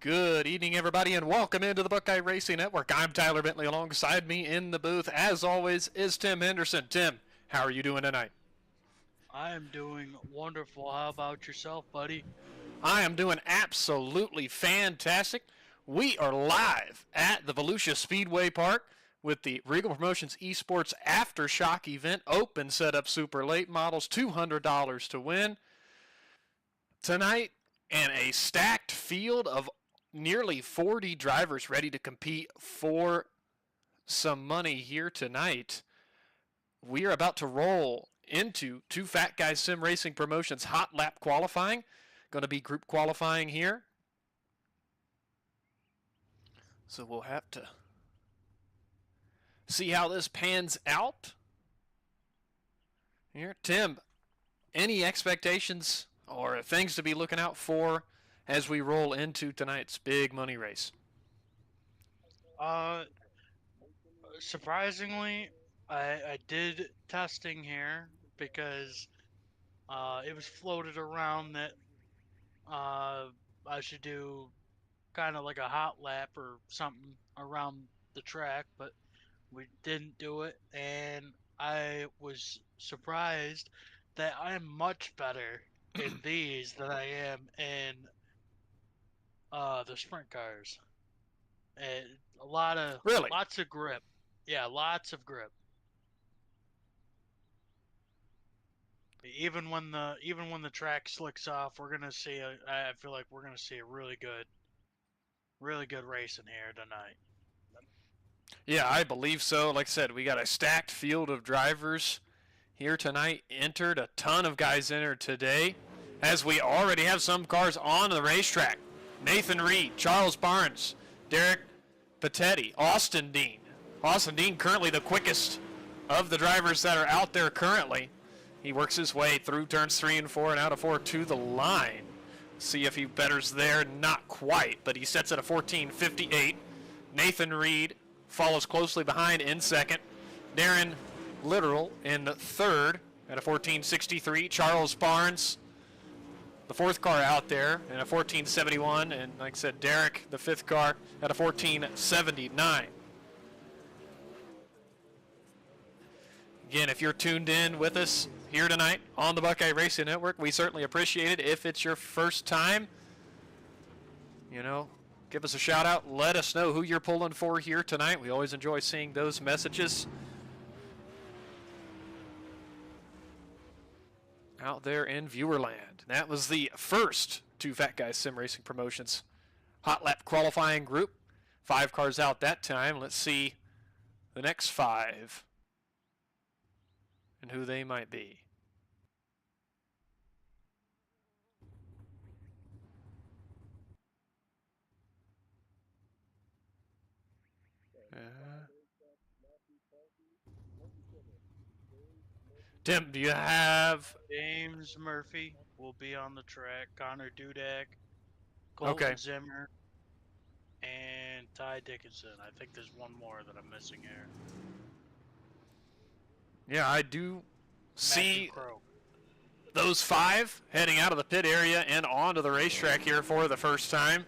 Good evening, everybody, and welcome into the Buckeye Racing Network. I'm Tyler Bentley. Alongside me in the booth, as always, is Tim Henderson. Tim, how are you doing tonight? I am doing wonderful. How about yourself, buddy? I am doing absolutely fantastic. We are live at the Volusia Speedway Park with the Regal Promotions Esports AfterShock event. Open setup super late models, $200 to win. Tonight, and a stacked field of nearly 40 drivers ready to compete for some money here tonight. We are about to roll into two Fat Guys Sim Racing Promotions hot lap qualifying. Going to be group qualifying here. So we'll have to see how this pans out. Here, Tim, any expectations or things to be looking out for as we roll into tonight's big money race? Surprisingly, I did testing here because it was floated around that I should do kind of like a hot lap or something around the track, but we didn't do it, and I was surprised that I'm much better in these than I am in the sprint cars. And Really? lots of grip. Yeah, lots of grip. Even when the track slicks off, we're gonna see I feel like we're gonna see a really good race in here tonight. Yeah, I believe so. Like I said, we got a stacked field of drivers here tonight entered. A ton of guys entered today, as we already have some cars on the racetrack. Nathan Reed, Charles Barnes, Derek Patetti, Austin Dean. Austin Dean currently the quickest of the drivers that are out there currently. He works his way through turns 3 and 4 and out of 4 to the line. See if he betters there. Not quite, but he sets at a 14.58. Nathan Reed follows closely behind in second. Darren Literal in third at a 14.63. Charles Barnes, the fourth car out there, at a 14.71. And like I said, Derek, the fifth car, at a 14.79. Again, if you're tuned in with us here tonight on the Buckeye Racing Network, we certainly appreciate it. If it's your first time, give us a shout out. Let us know who you're pulling for here tonight. We always enjoy seeing those messages out there in viewerland. That was the first two Fat Guys Sim Racing Promotions hot lap qualifying group. 5 cars out that time. Let's see the next 5 and who they might be. Tim, do you have... James Murphy will be on the track. Connor Dudek, Colton Okay. Zimmer, and Ty Dickinson. I think there's one more that I'm missing here. Yeah, I do see Crow. Those 5 heading out of the pit area and onto the racetrack here for the first time.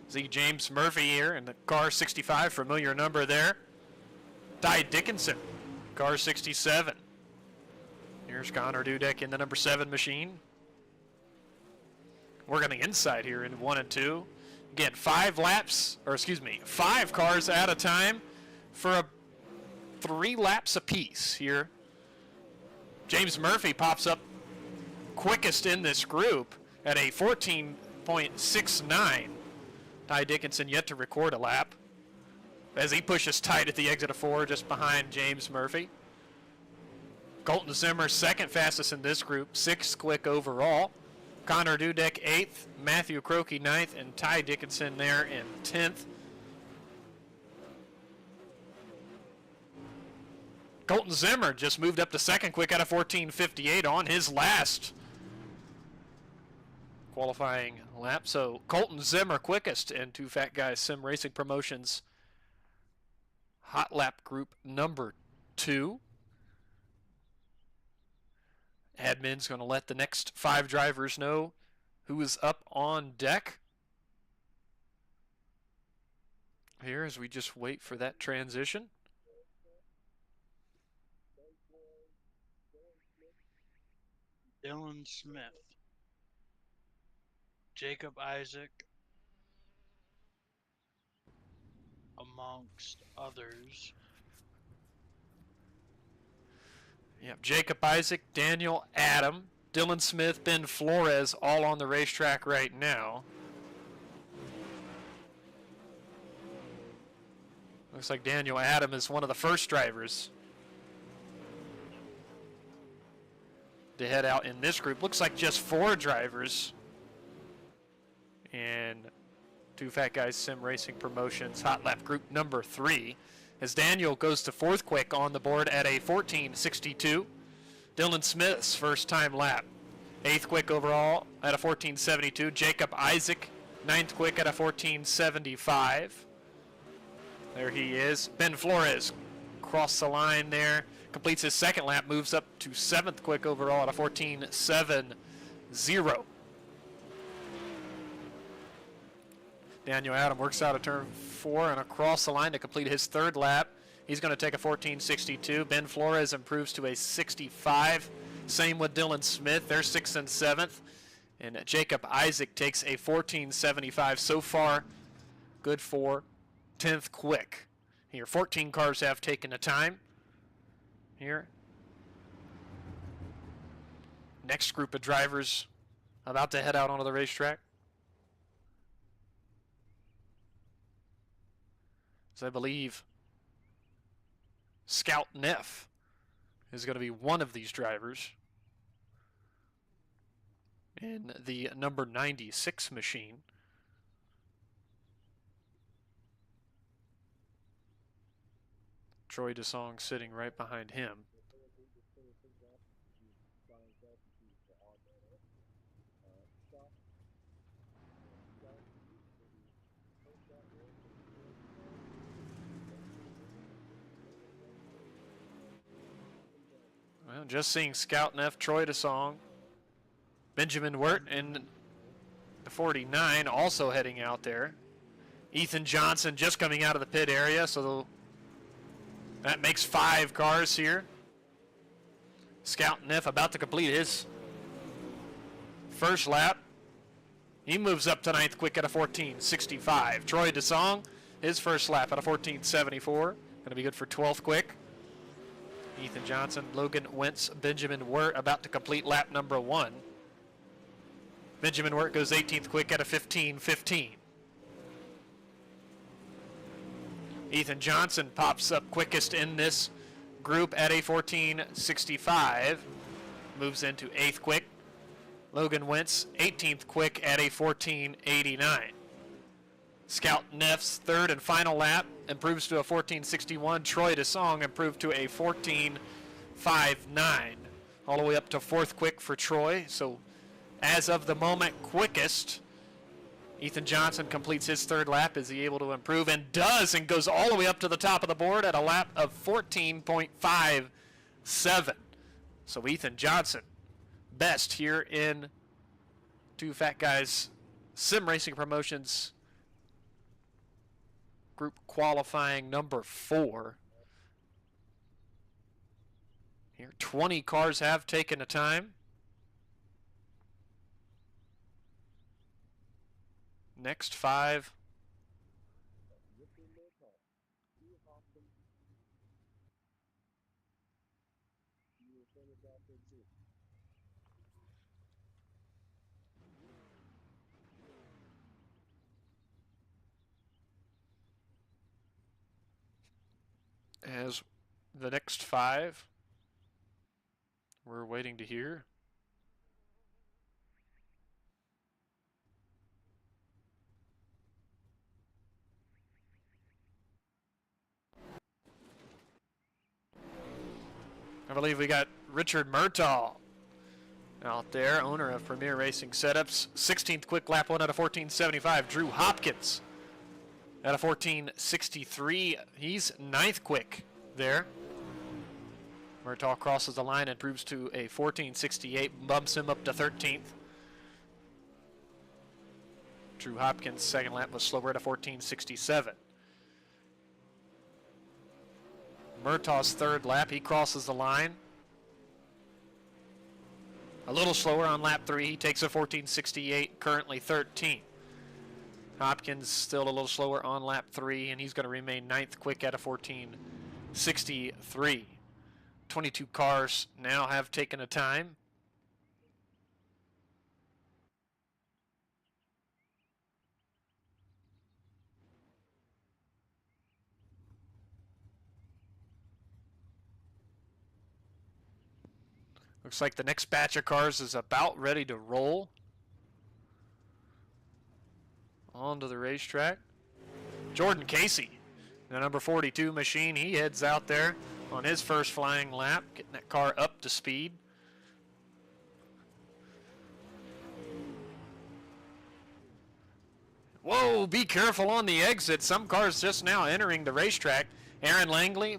See James Murphy here in the car 65, familiar number there. Ty Dickinson, car 67. Here's Connor Dudek in the number 7 machine. We're on the inside here in 1 and 2. Again, 5 cars at a time for 3 laps apiece here. James Murphy pops up quickest in this group at a 14.69. Ty Dickinson yet to record a lap as he pushes tight at the exit of 4 just behind James Murphy. Colton Zimmer second fastest in this group, 6th quick overall. Connor Dudek 8th, Matthew Croakey 9th, and Ty Dickinson there in 10th. Colton Zimmer just moved up to second quick out of 14.58 on his last qualifying lap. So Colton Zimmer quickest in two Fat Guys Sim Racing Promotions hot lap group number 2. Admin's going to let the next 5 drivers know who is up on deck. here as we just wait for that transition. Dylan Smith, Jacob Isaac, amongst others. Yep, Jacob Isaac, Daniel Adam, Dylan Smith, Ben Flores, all on the racetrack right now. Looks like Daniel Adam is one of the first drivers to head out in this group. Looks like just 4 drivers. And Two Fat Guys Sim Racing Promotions Hot Lap Group number 3. As Daniel goes to 4th quick on the board at a 14.62. Dylan Smith's first time lap. 8th quick overall at a 14.72. Jacob Isaac, 9th quick at a 14.75. There he is. Ben Flores crossed the line there. Completes his second lap, moves up to 7th quick overall at a 14.70. Daniel Adam works out of turn 4 and across the line to complete his third lap. He's going to take a 14.62. Ben Flores improves to a 65. Same with Dylan Smith. They're 6th and 7th. And Jacob Isaac takes a 14.75. So far, good for 10th quick. Here, 14 cars have taken the time. Here. Next group of drivers about to head out onto the racetrack. So I believe Scout Neff is going to be one of these drivers in the number 96 machine. Troy DeSong sitting right behind him. Well, just seeing Scout Neff, Troy DeSong, Benjamin Wirt in the 49 also heading out there. Ethan Johnson just coming out of the pit area, so that makes 5 cars here. Scout Neff about to complete his first lap. He moves up to 9th quick at a 14.65. Troy DeSong, his first lap at a 14.74. Going to be good for 12th quick. Ethan Johnson, Logan Wentz, Benjamin Wirt about to complete lap number 1. Benjamin Wirt goes 18th quick at a 15.15. Ethan Johnson pops up quickest in this group at a 14.65. Moves into 8th quick. Logan Wentz, 18th quick at a 14.89. Scout Neff's third and final lap improves to a 14.61. Troy DeSong improved to a 14.59. All the way up to 4th quick for Troy. So as of the moment, quickest. Ethan Johnson completes his third lap. Is he able to improve? And does, and goes all the way up to the top of the board at a lap of 14.57. So Ethan Johnson, best here in Two Fat Guys Sim Racing Promotions group qualifying number 4. Here, 20 cars have taken a time. Next 5. As the next 5, we're waiting to hear. I believe we got Richard Murtaugh out there, owner of Premier Racing Setups. 16th quick lap 1 at a 14.75. Drew Hopkins at a 14.63. He's 9th quick there. Murtaugh crosses the line and improves to a 14.68, bumps him up to 13th. Drew Hopkins' second lap was slower at a 14.67. Murtaugh's third lap. He crosses the line. A little slower on lap 3. He takes a 14.68, currently 13. Hopkins still a little slower on lap 3, and he's going to remain 9th quick at a 14.63. 22 cars now have taken a time. Looks like the next batch of cars is about ready to roll onto the racetrack. Jordan Casey, the number 42 machine, he heads out there on his first flying lap, getting that car up to speed. Whoa, be careful on the exit. Some cars just now entering the racetrack. Aaron Langley,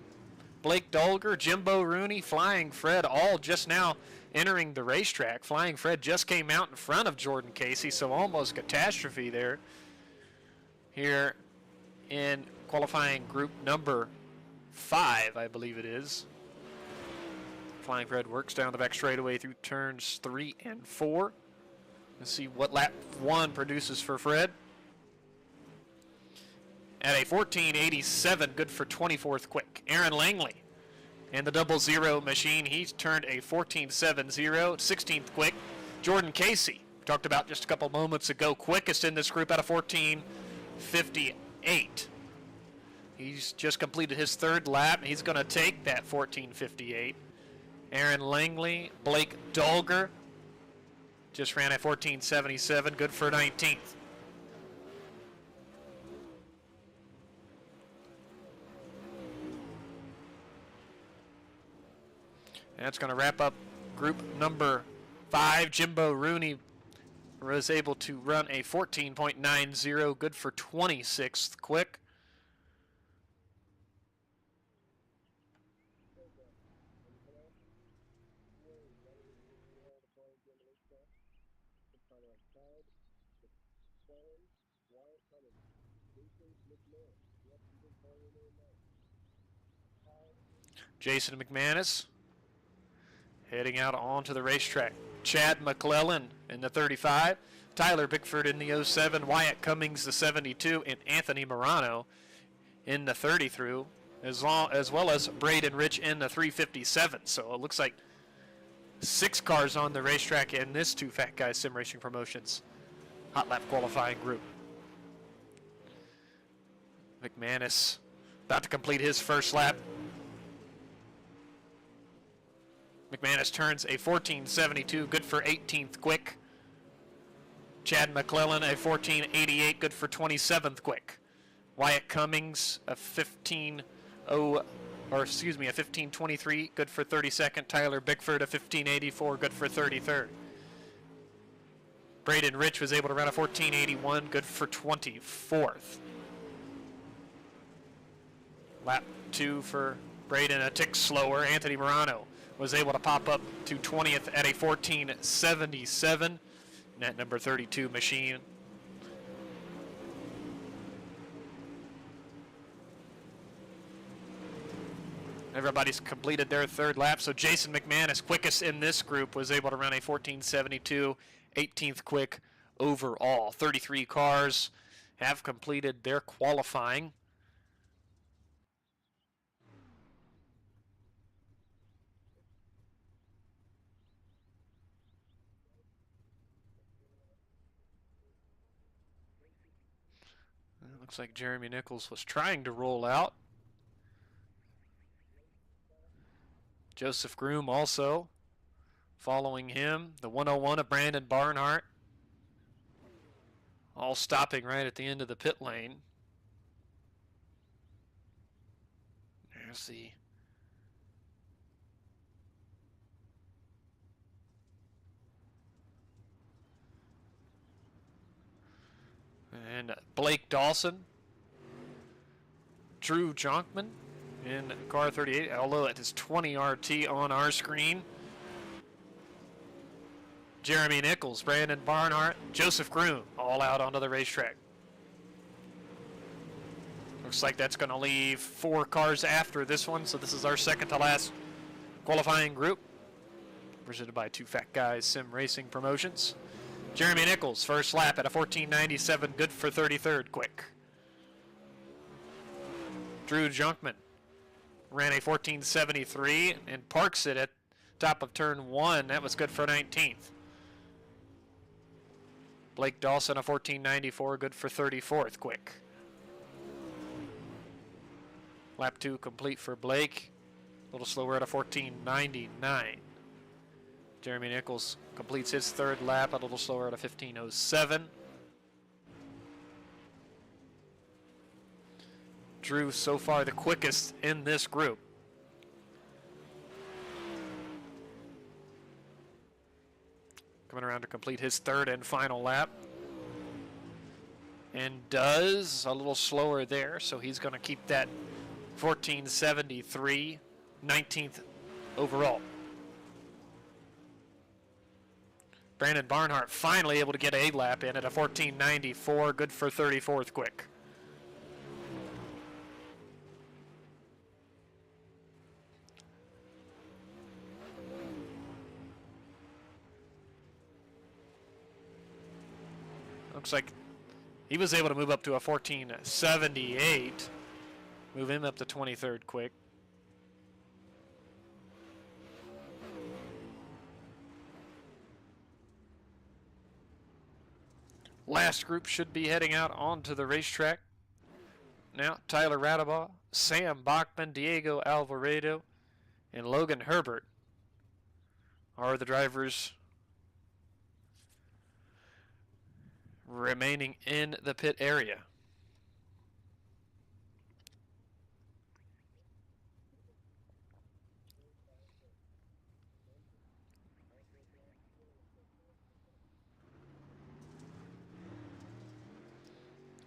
Blake Dolger, Jimbo Rooney, Flying Fred, all just now entering the racetrack. Flying Fred just came out in front of Jordan Casey, so almost catastrophe there. Here in qualifying group number 5, I believe it is. Flying Fred works down the back straightaway through turns 3 and 4. Let's see what lap 1 produces for Fred. At a 14.87, good for 24th quick. Aaron Langley and the 00 machine, he's turned a 14.70, 16th quick. Jordan Casey, talked about just a couple moments ago, quickest in this group at a 14.58. He's just completed his 3rd lap. He's going to take that 14.58. Aaron Langley, Blake Dolger just ran at 14.77, good for 19th. That's going to wrap up group number 5. Jimbo Rooney was able to run a 14.90, good for 26th quick. Jason McManus heading out onto the racetrack. Chad McClellan in the 35, Tyler Bickford in the 07, Wyatt Cummings the 72, and Anthony Morano in the 30 through, as well as Braden Rich in the 357. So it looks like 6 cars on the racetrack in this Two Fat Guys Sim Racing Promotions hot lap qualifying group. McManus about to complete his first lap. McManus turns a 14.72, good for 18th quick. Chad McClellan a 14.88, good for 27th quick. Wyatt Cummings a 15.23, good for 32nd. Tyler Bickford a 15.84, good for 33rd. Braden Rich was able to run a 14.81, good for 24th. Lap 2 for Braden, a tick slower. Anthony Morano was able to pop up to 20th at a 14.77. That number 32 machine. Everybody's completed their 3rd lap, so Jason McManus, quickest in this group, was able to run a 14.72, 18th quick overall. 33 cars have completed their qualifying. It looks like Jeremy Nichols was trying to roll out. Joseph Groom also following him. The 101 of Brandon Barnhart. All stopping right at the end of the pit lane. There's the and Blake Dawson, Drew Jonkman in car 38, although it is 20 RT on our screen. Jeremy Nichols, Brandon Barnhart, Joseph Groom, all out onto the racetrack. Looks like that's going to leave 4 cars after this one, so this is our second to last qualifying group. Presented by Two Fat Guys Sim Racing Promotions. Jeremy Nichols, first lap at a 14.97, good for 33rd quick. Drew Junkman ran a 14.73 and parks it at top of turn 1. That was good for 19th. Blake Dawson, a 14.94, good for 34th quick. Lap 2 complete for Blake. A little slower at a 14.99. Jeremy Nichols completes his third lap a little slower at a 15.07. Drew so far the quickest in this group. Coming around to complete his third and final lap. And does a little slower there, so he's going to keep that 14.73, 19th overall. Brandon Barnhart finally able to get a lap in at a 14.94, good for 34th quick. Looks like he was able to move up to a 14.78, move him up to 23rd quick. Last group should be heading out onto the racetrack. Now, Tyler Radabaugh, Sam Bachman, Diego Alvarado, and Logan Herbert are the drivers remaining in the pit area.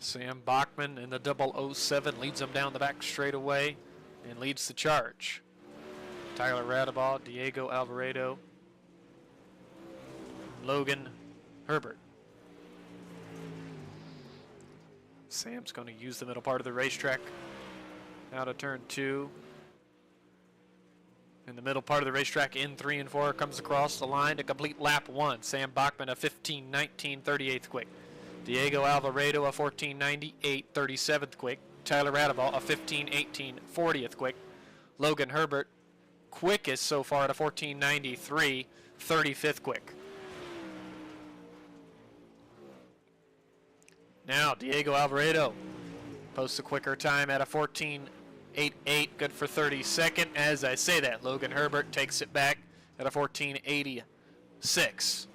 Sam Bachman in the 007 leads them down the back straightaway and leads the charge. Tyler Radabaugh, Diego Alvarado, Logan Herbert. Sam's going to use the middle part of the racetrack. Now to turn 2. In the middle part of the racetrack, in 3 and 4, comes across the line to complete lap 1. Sam Bachman a 15.19, 38th quick. Diego Alvarado a 14.98, 37th quick. Tyler Radabaugh a 15.18, 40th quick. Logan Herbert quickest so far at a 14.93, 35th quick. Now Diego Alvarado posts a quicker time at a 14.88, good for 32nd. As I say that, Logan Herbert takes it back at a 14.86.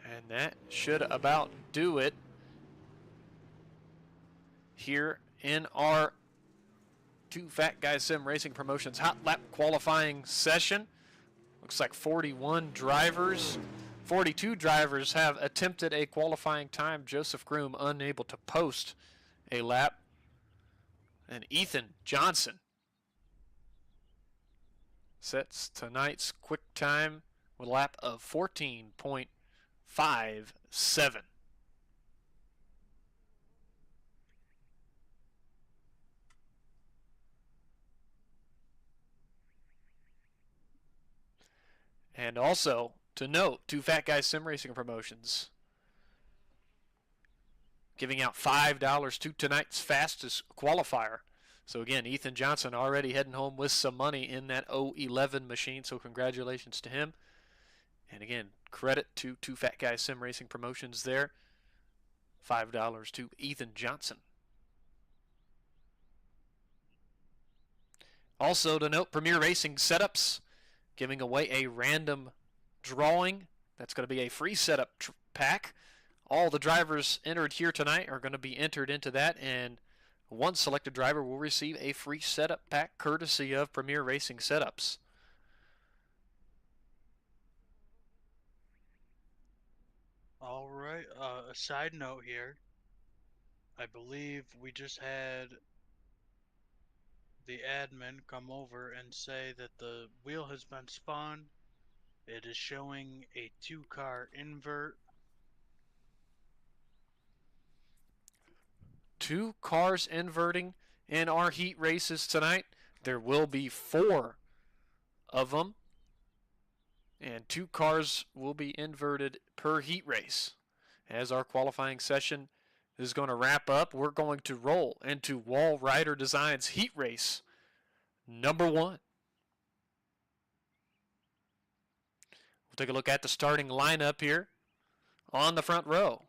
And that should about do it here in our Two Fat Guys Sim Racing Promotions Hot Lap qualifying session. Looks like 41 drivers, 42 drivers have attempted a qualifying time. Joseph Groom unable to post a lap. And Ethan Johnson sets tonight's quick time with a lap of 14.57. And also, to note, Two Fat Guys Sim Racing Promotions giving out $5 to tonight's fastest qualifier. So again, Ethan Johnson already heading home with some money in that 011 machine, so congratulations to him. And again, credit to Two Fat Guys Sim Racing Promotions there. $5 to Ethan Johnson. Also to note, Premier Racing Setups giving away a random drawing. That's going to be a free setup pack. All the drivers entered here tonight are going to be entered into that, and one selected driver will receive a free setup pack courtesy of Premier Racing Setups. All right, a side note here. I believe we just had the admin come over and say that the wheel has been spun It is showing a 2-car invert. 2 cars inverting in our heat races tonight. There will be 4 of them, and 2 cars will be inverted per heat race. As our qualifying session is going to wrap up, we're going to roll into Wall Rider Designs heat race number 1. We'll take a look at the starting lineup here. On the front row,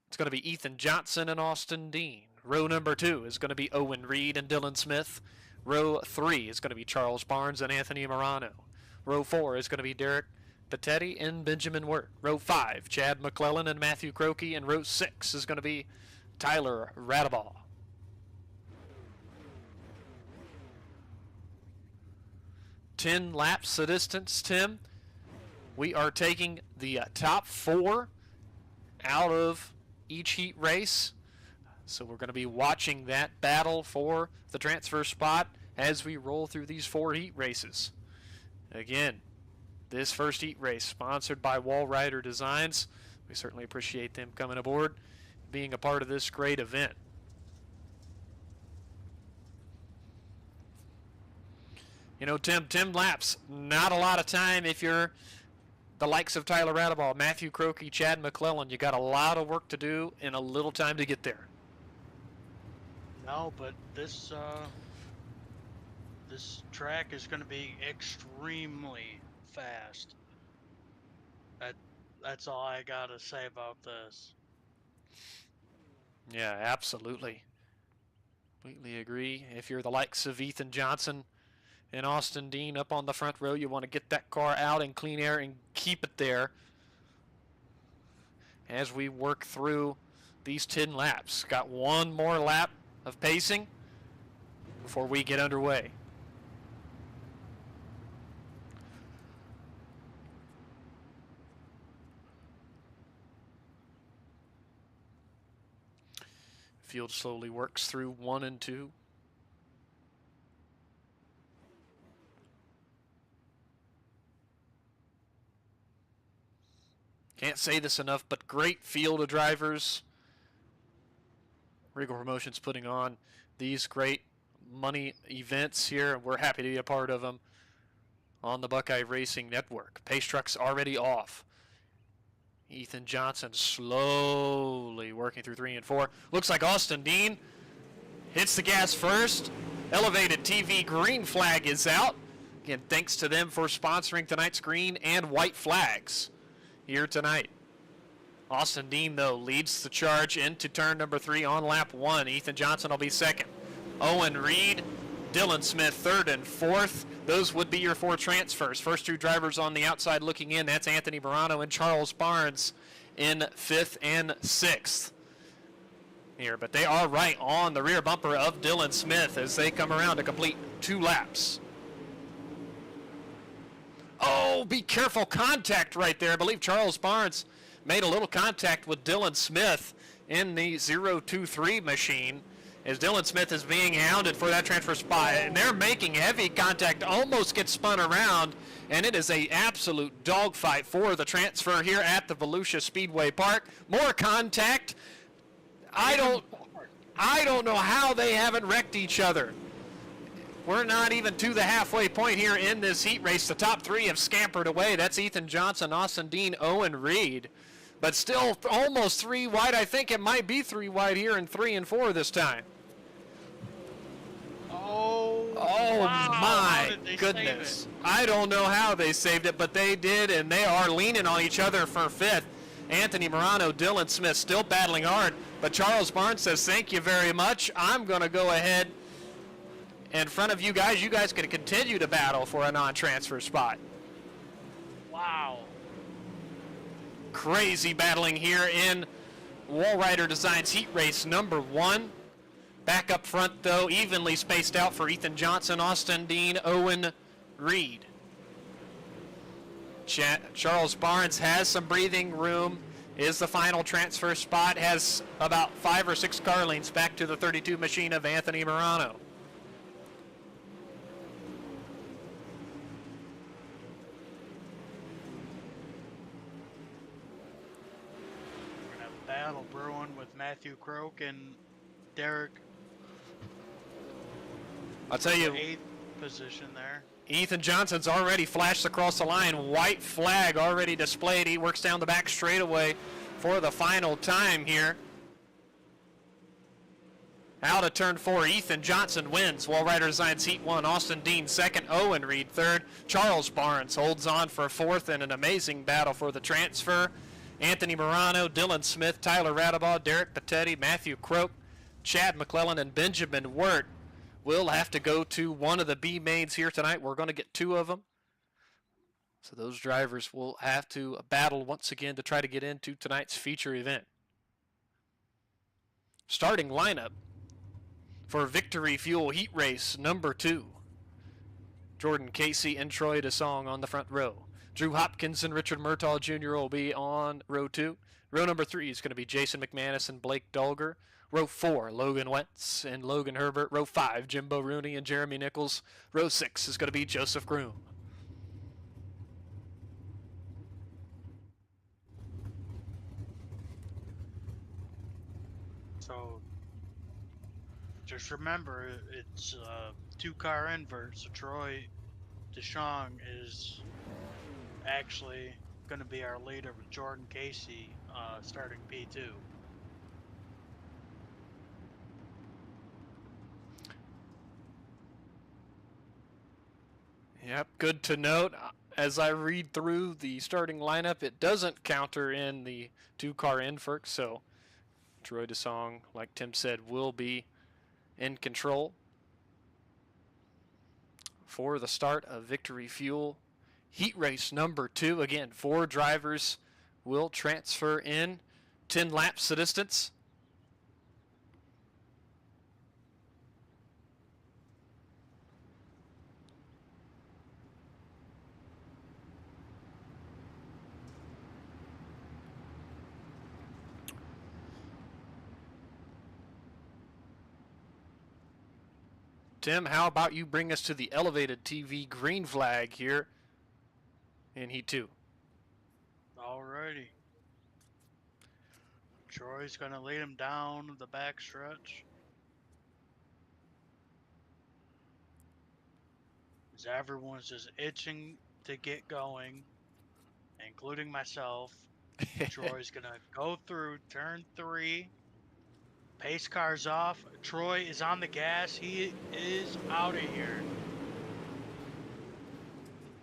it's going to be Ethan Johnson and Austin Dean. Row number 2 is going to be Owen Reed and Dylan Smith. Row 3 is going to be Charles Barnes and Anthony Morano. Row 4 is going to be Derek Patetti and Benjamin Wirt. Row 5, Chad McClellan and Matthew Croakey. And row 6 is going to be Tyler Radabaugh. Ten laps the distance, Tim. We are taking the top 4 out of each heat race. So we're going to be watching that battle for the transfer spot as we roll through these 4 heat races. Again, this first heat race sponsored by Wall Rider Designs. We certainly appreciate them coming aboard, being a part of this great event. You know, Tim, 10 laps, not a lot of time if you're the likes of Tyler Radabaugh, Matthew Croakey, Chad McClellan. You got a lot of work to do in a little time to get there. No, but this track is going to be extremely fast. That's all I got to say about this. Yeah, absolutely. Completely agree. If you're the likes of Ethan Johnson and Austin Dean up on the front row, you want to get that car out in clean air and keep it there as we work through these 10 laps. Got one more lap of pacing before we get underway. Field slowly works through 1 and 2. Can't say this enough, but great field of drivers. Regal Promotions putting on these great money events here, and we're happy to be a part of them on the Buckeye Racing Network. Pace truck's already off. Ethan Johnson slowly working through 3 and 4. Looks like Austin Dean hits the gas first. Elevated TV green flag is out. Again, thanks to them for sponsoring tonight's green and white flags here tonight. Austin Dean, though, leads the charge into turn number 3 on lap 1. Ethan Johnson will be second. Owen Reed, Dylan Smith third and fourth. Those would be your 4 transfers. First 2 drivers on the outside looking in. That's Anthony Morano and Charles Barnes in 5th and 6th here. But they are right on the rear bumper of Dylan Smith as they come around to complete 2 laps. Oh, be careful. Contact right there. I believe Charles Barnes made a little contact with Dylan Smith in the 023 machine as Dylan Smith is being hounded for that transfer spot. And they're making heavy contact, almost gets spun around, and it is a absolute dogfight for the transfer here at the Volusia Speedway Park. More contact. I don't know how they haven't wrecked each other. We're not even to the halfway point here in this heat race. The top 3 have scampered away. That's Ethan Johnson, Austin Dean, Owen Reed. But still almost 3 wide. I think it might be 3 wide here in 3 and 4 this time. Oh wow. My goodness. I don't know how they saved it, but they did, and they are leaning on each other for 5th. Anthony Morano, Dylan Smith still battling hard, but Charles Barnes says, thank you very much. I'm going to go ahead in front of you guys. You guys can continue to battle for a non-transfer spot. Wow. Crazy battling here in Wall Rider Designs heat race number 1. Back up front, though, evenly spaced out for Ethan Johnson, Austin Dean, Owen Reed. Charles Barnes has some breathing room, is the final transfer spot, has about 5 or 6 car lengths back to the 32 machine of Anthony Morano. battle brewing with Matthew Croak and Derek. I'll tell you, 8th position there. Ethan Johnson's already flashed across the line. White flag already displayed. He works down the back straightaway for the final time here. Out of turn 4, Ethan Johnson wins. Wall Rider Designs Heat 1. Austin Dean second. Owen Reed third. Charles Barnes holds on for fourth in an amazing battle for the transfer. Anthony Morano, Dylan Smith, Tyler Radabaugh, Derek Patetti, Matthew Croak, Chad McClellan, and Benjamin Wirt will have to go to one of the B mains here tonight. We're going to get 2 of them. So those drivers will have to battle once again to try to get into tonight's feature event. Starting lineup for Victory Fuel Heat Race number 2. Jordan Casey and Troy DeSong on the front row. Drew Hopkins and Richard Murtaugh Jr. will be on row 2. Row number 3 is going to be Jason McManus and Blake Dolger. Row 4, Logan Wentz and Logan Herbert. Row 5, Jimbo Rooney and Jeremy Nichols. Row 6 is going to be Joseph Groom. So just remember, it's a 2-car invert, so Troy DeShong is actually going to be our leader with Jordan Casey starting P2. Yep, good to note. As I read through the starting lineup, it doesn't counter in the 2-car invert, so Troy DeSong, like Tim said, will be in control for the start of Victory Fuel Heat Race number 2. Again, 4 drivers will transfer in. 10 laps the distance. Tim, how about you bring us to the elevated TV green flag here in Heat 2? Alrighty. Troy's going to lead him down the back stretch. As everyone's just itching to get going, including myself. Troy's going to go through turn 3. Pace car's off. Troy is on the gas. He is out of here.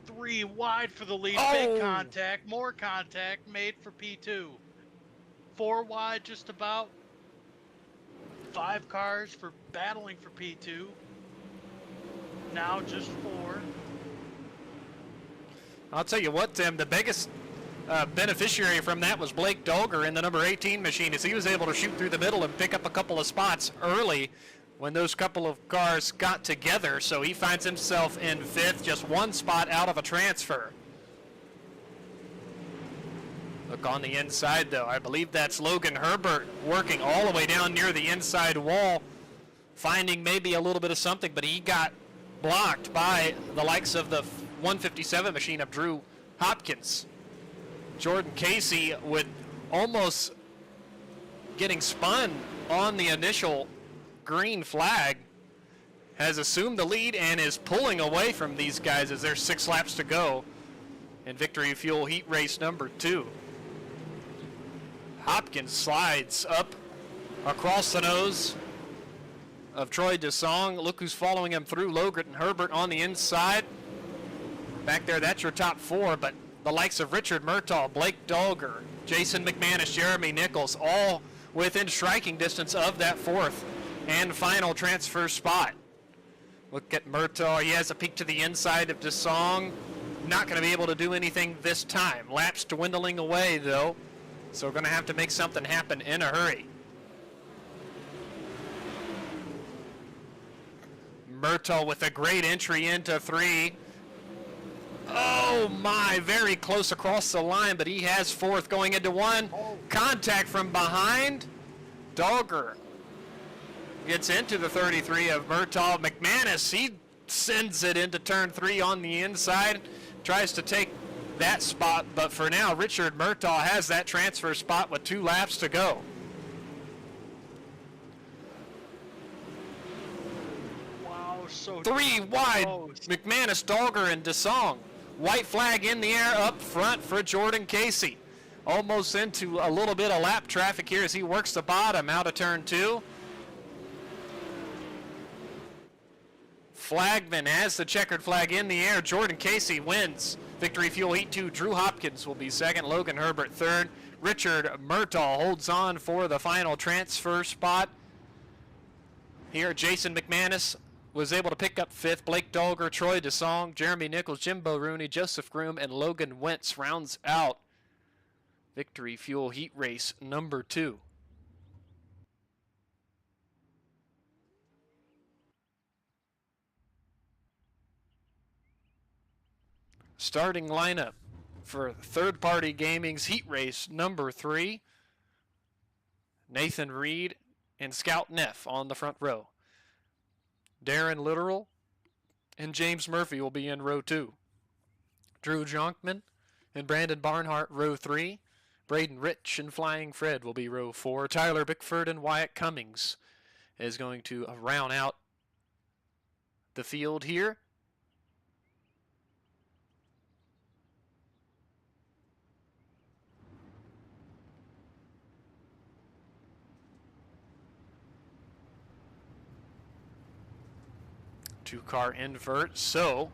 3 wide for the lead. Oh. Big contact. More contact made for P2. 4 wide just about. 5 cars for battling for P2. Now just 4. I'll tell you what, Tim, the biggest beneficiary from that was Blake Dolger in the number 18 machine, as he was able to shoot through the middle and pick up a couple of spots early when those couple of cars got together. So he finds himself in 5th, just 1 spot out of a transfer. Look on the inside, though. I believe that's Logan Herbert working all the way down near the inside wall, finding maybe a little bit of something, but he got blocked by the likes of the 157 machine of Drew Hopkins. Jordan Casey, with almost getting spun on the initial green flag, has assumed the lead and is pulling away from these guys as there's 6 laps to go in Victory Fuel Heat Race number 2. Hopkins slides up across the nose of Troy DeSong. Look who's following him through. Logan Herbert on the inside. Back there, that's your top 4, but the likes of Richard Murtaugh, Blake Dolger, Jason McManus, Jeremy Nichols, all within striking distance of that 4th and final transfer spot. Look at Murtaugh. He has a peek to the inside of DeSong. Not going to be able to do anything this time. Laps dwindling away, though, so we're going to have to make something happen in a hurry. Murtaugh with a great entry into 3. Oh my, very close across the line, but he has 4th going into 1. Contact from behind. Dolger gets into the 33 of Murtaugh. McManus, he sends it into turn 3 on the inside. Tries to take that spot, but for now, Richard Murtaugh has that transfer spot with 2 laps to go. Wow, so 3 wide, close. McManus, Dahlger, and DeSong. White flag in the air up front for Jordan Casey. Almost into a little bit of lap traffic here as he works the bottom out of turn 2. Flagman has the checkered flag in the air. Jordan Casey wins. Victory Fuel Heat 2. Drew Hopkins will be second. Logan Herbert third. Richard Murtaugh holds on for the final transfer spot. Here, Jason McManus was able to pick up 5th. Blake Dahlger, Troy DeSong, Jeremy Nichols, Jimbo Rooney, Joseph Groom, and Logan Wentz rounds out Victory Fuel Heat Race number 2. Starting lineup for Third Party Gaming's Heat Race number 3. Nathan Reed and Scout Neff on the front row. Darren Literal and James Murphy will be in row 2. Drew Jonkman and Brandon Barnhart, row 3. Braden Rich and Flying Fred will be row 4. Tyler Bickford and Wyatt Cummings is going to round out the field here. Two-car invert, so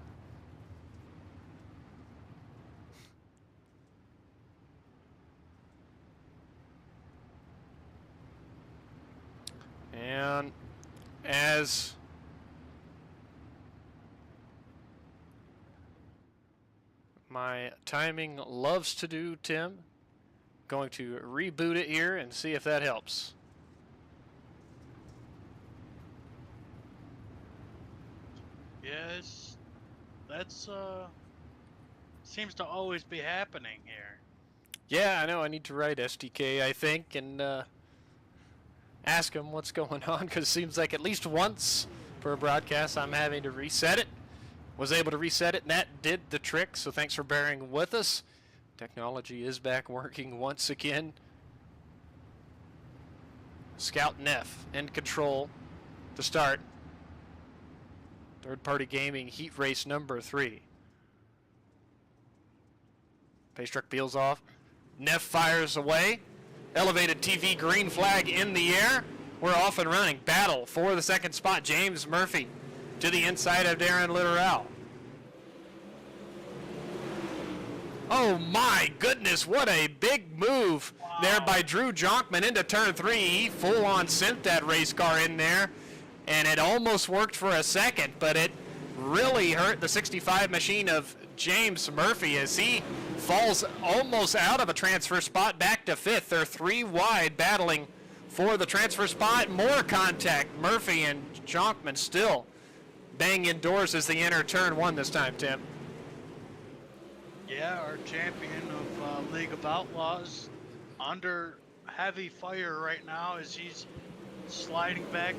and as my timing loves to do, Tim, going to reboot it here and see if that helps. Yes, that's seems to always be happening here. Yeah, I know. I need to write SDK, I think, and ask him what's going on, because it seems like at least once per broadcast I'm having to reset it. Was able to reset it, and that did the trick, so thanks for bearing with us. Technology is back working once again. Scout Neff in control to start Third Party Gaming Heat Race number 3. Pace truck peels off. Neff fires away. Elevated TV green flag in the air. We're off and running. Battle for the second spot. James Murphy to the inside of Darren Littoral. Oh my goodness, what a big move there by Drew Jonkman into turn 3. He full on sent that race car in there. And it almost worked for a second, but it really hurt the 65 machine of James Murphy as he falls almost out of a transfer spot back to 5th. They're 3 wide battling for the transfer spot. More contact. Murphy and Jonkman still banging doors as they enter turn 1 this time, Tim. Yeah, our champion of League of Outlaws under heavy fire right now as he's sliding back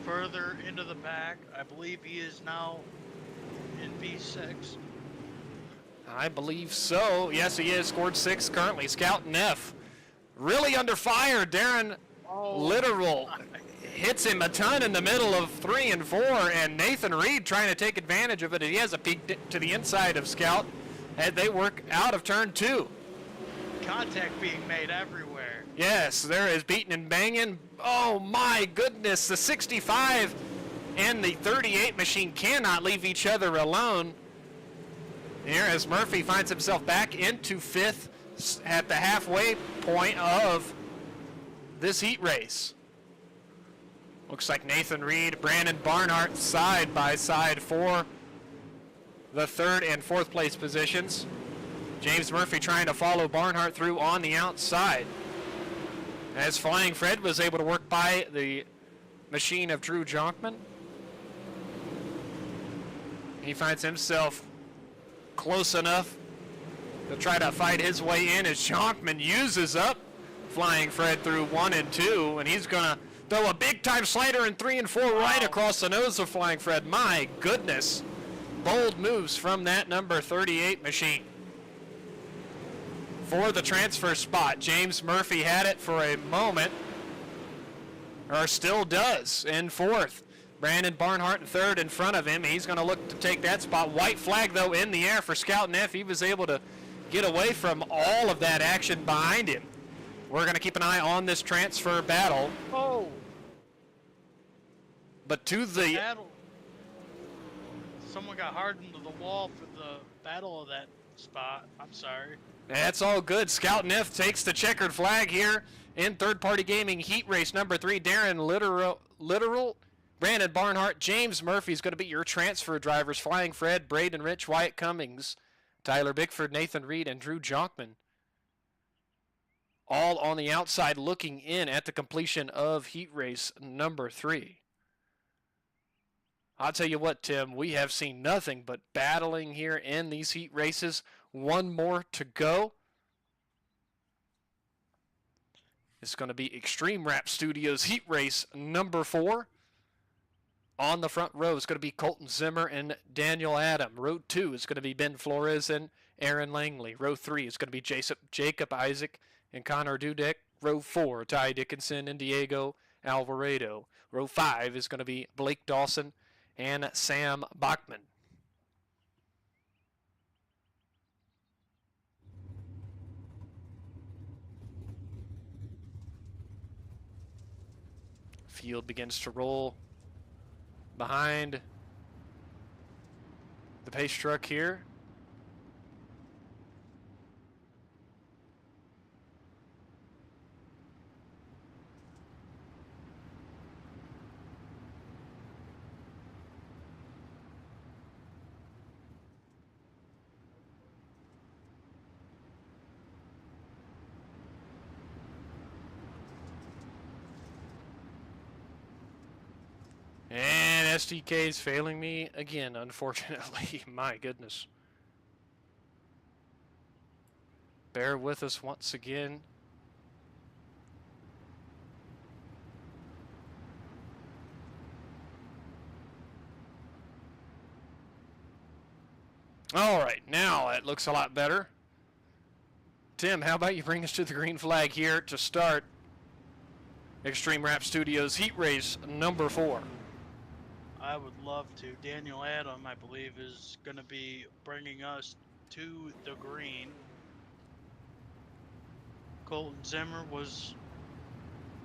further into the pack. I believe he is now in P6. I believe so. Yes, he is. Scored 6 currently. Scout Neff really under fire. Darren Literal hits him a ton in the middle of 3 and 4, and Nathan Reed trying to take advantage of it. He has a peek to the inside of Scout as they work out of turn 2. Contact being made everywhere. Yes, there is beating and banging. Oh my goodness, the 65 and the 38 machine cannot leave each other alone. Here as Murphy finds himself back into 5th at the halfway point of this heat race. Looks like Nathan Reed, Brandon Barnhart side by side for the 3rd and 4th place positions. James Murphy trying to follow Barnhart through on the outside. As Flying Fred was able to work by the machine of Drew Jonkman. He finds himself close enough to try to fight his way in as Jonkman uses up Flying Fred through 1 and 2, and he's gonna throw a big time slider in 3 and 4 right across the nose of Flying Fred. My goodness. Bold moves from that number 38 machine. for the transfer spot. James Murphy had it for a moment, or still does, in fourth. Brandon Barnhart in third in front of him. He's going to look to take that spot. White flag, though, in the air for Scout Neff. He was able to get away from all of that action behind him. We're going to keep an eye on this transfer battle. Oh. But to the Battle. Someone got hard into the wall for the battle of that spot. I'm sorry. That's all good. Scout Neff takes the checkered flag here in third-party gaming heat race number 3. Darren Literal, Brandon Barnhart, James Murphy's going to be your transfer drivers. Flying Fred, Braden Rich, Wyatt Cummings, Tyler Bickford, Nathan Reed, and Drew Jonkman. All on the outside looking in at the completion of heat race number 3. I'll tell you what, Tim, we have seen nothing but battling here in these heat races. One more to go. It's going to be Extreme Rap Studios heat race number 4. On the front row is going to be Colton Zimmer and Daniel Adam. Row 2 is going to be Ben Flores and Aaron Langley. Row 3 is going to be Jacob Isaac and Connor Dudek. Row 4, Ty Dickinson and Diego Alvarado. Row 5 is going to be Blake Dawson and Sam Bachman. Field begins to roll behind the pace truck here. And SDK is failing me again, unfortunately. My goodness. Bear with us once again. All right, now it looks a lot better. Tim, how about you bring us to the green flag here to start Extreme Rap Studios heat race number 4. I would love to. Daniel Adam, I believe, is going to be bringing us to the green. Colton Zimmer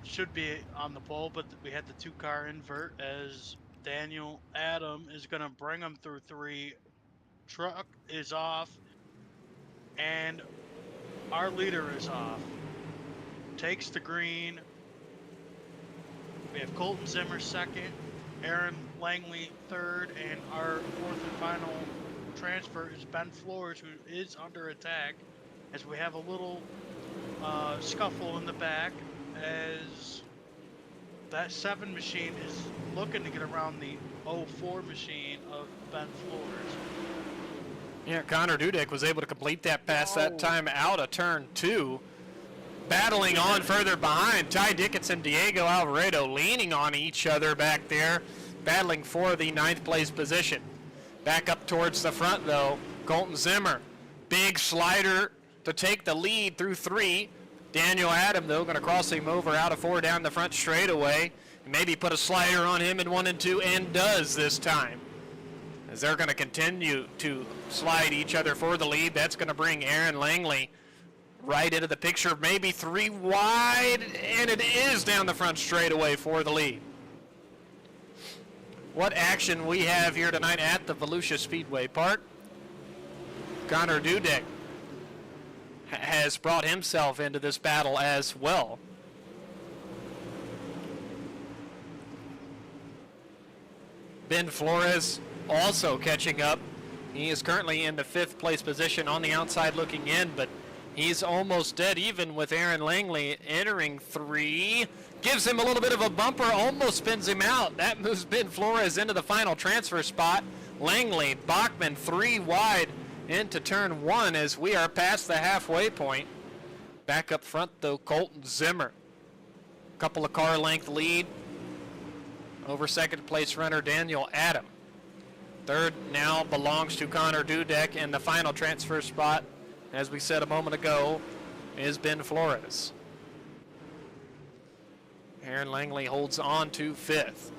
should be on the pole, but we had the 2-car invert as Daniel Adam is going to bring them through 3. Truck is off, and our leader is off. Takes the green. We have Colton Zimmer second, Aaron Langley third, and our 4th and final transfer is Ben Flores, who is under attack, as we have a little scuffle in the back as that 7 machine is looking to get around the 04 machine of Ben Flores. Yeah, Connor Dudek was able to complete that pass that time out of turn 2. Battling on further behind, Ty Dickinson, Diego Alvarado leaning on each other back there, battling for the 9th place position. Back up towards the front though, Colton Zimmer, big slider to take the lead through 3. Daniel Adam though going to cross him over out of 4 down the front straightaway. Maybe put a slider on him in 1 and 2, and does this time. As they're going to continue to slide each other for the lead. That's going to bring Aaron Langley right into the picture, maybe 3 wide, and it is down the front straightaway for the lead. What action we have here tonight at the Volusia Speedway Park. Connor Dudek has brought himself into this battle as well. Ben Flores also catching up. He is currently in the 5th place position on the outside looking in, but he's almost dead even with Aaron Langley entering 3. Gives him a little bit of a bumper, almost spins him out. That moves Ben Flores into the final transfer spot. Langley, Bachman 3 wide into turn 1 as we are past the halfway point. Back up front though, Colton Zimmer. Couple of car length lead over 2nd place runner Daniel Adam. 3rd now belongs to Connor Dudek, and the final transfer spot as we said a moment ago, is Ben Flores. Aaron Langley holds on to 5th.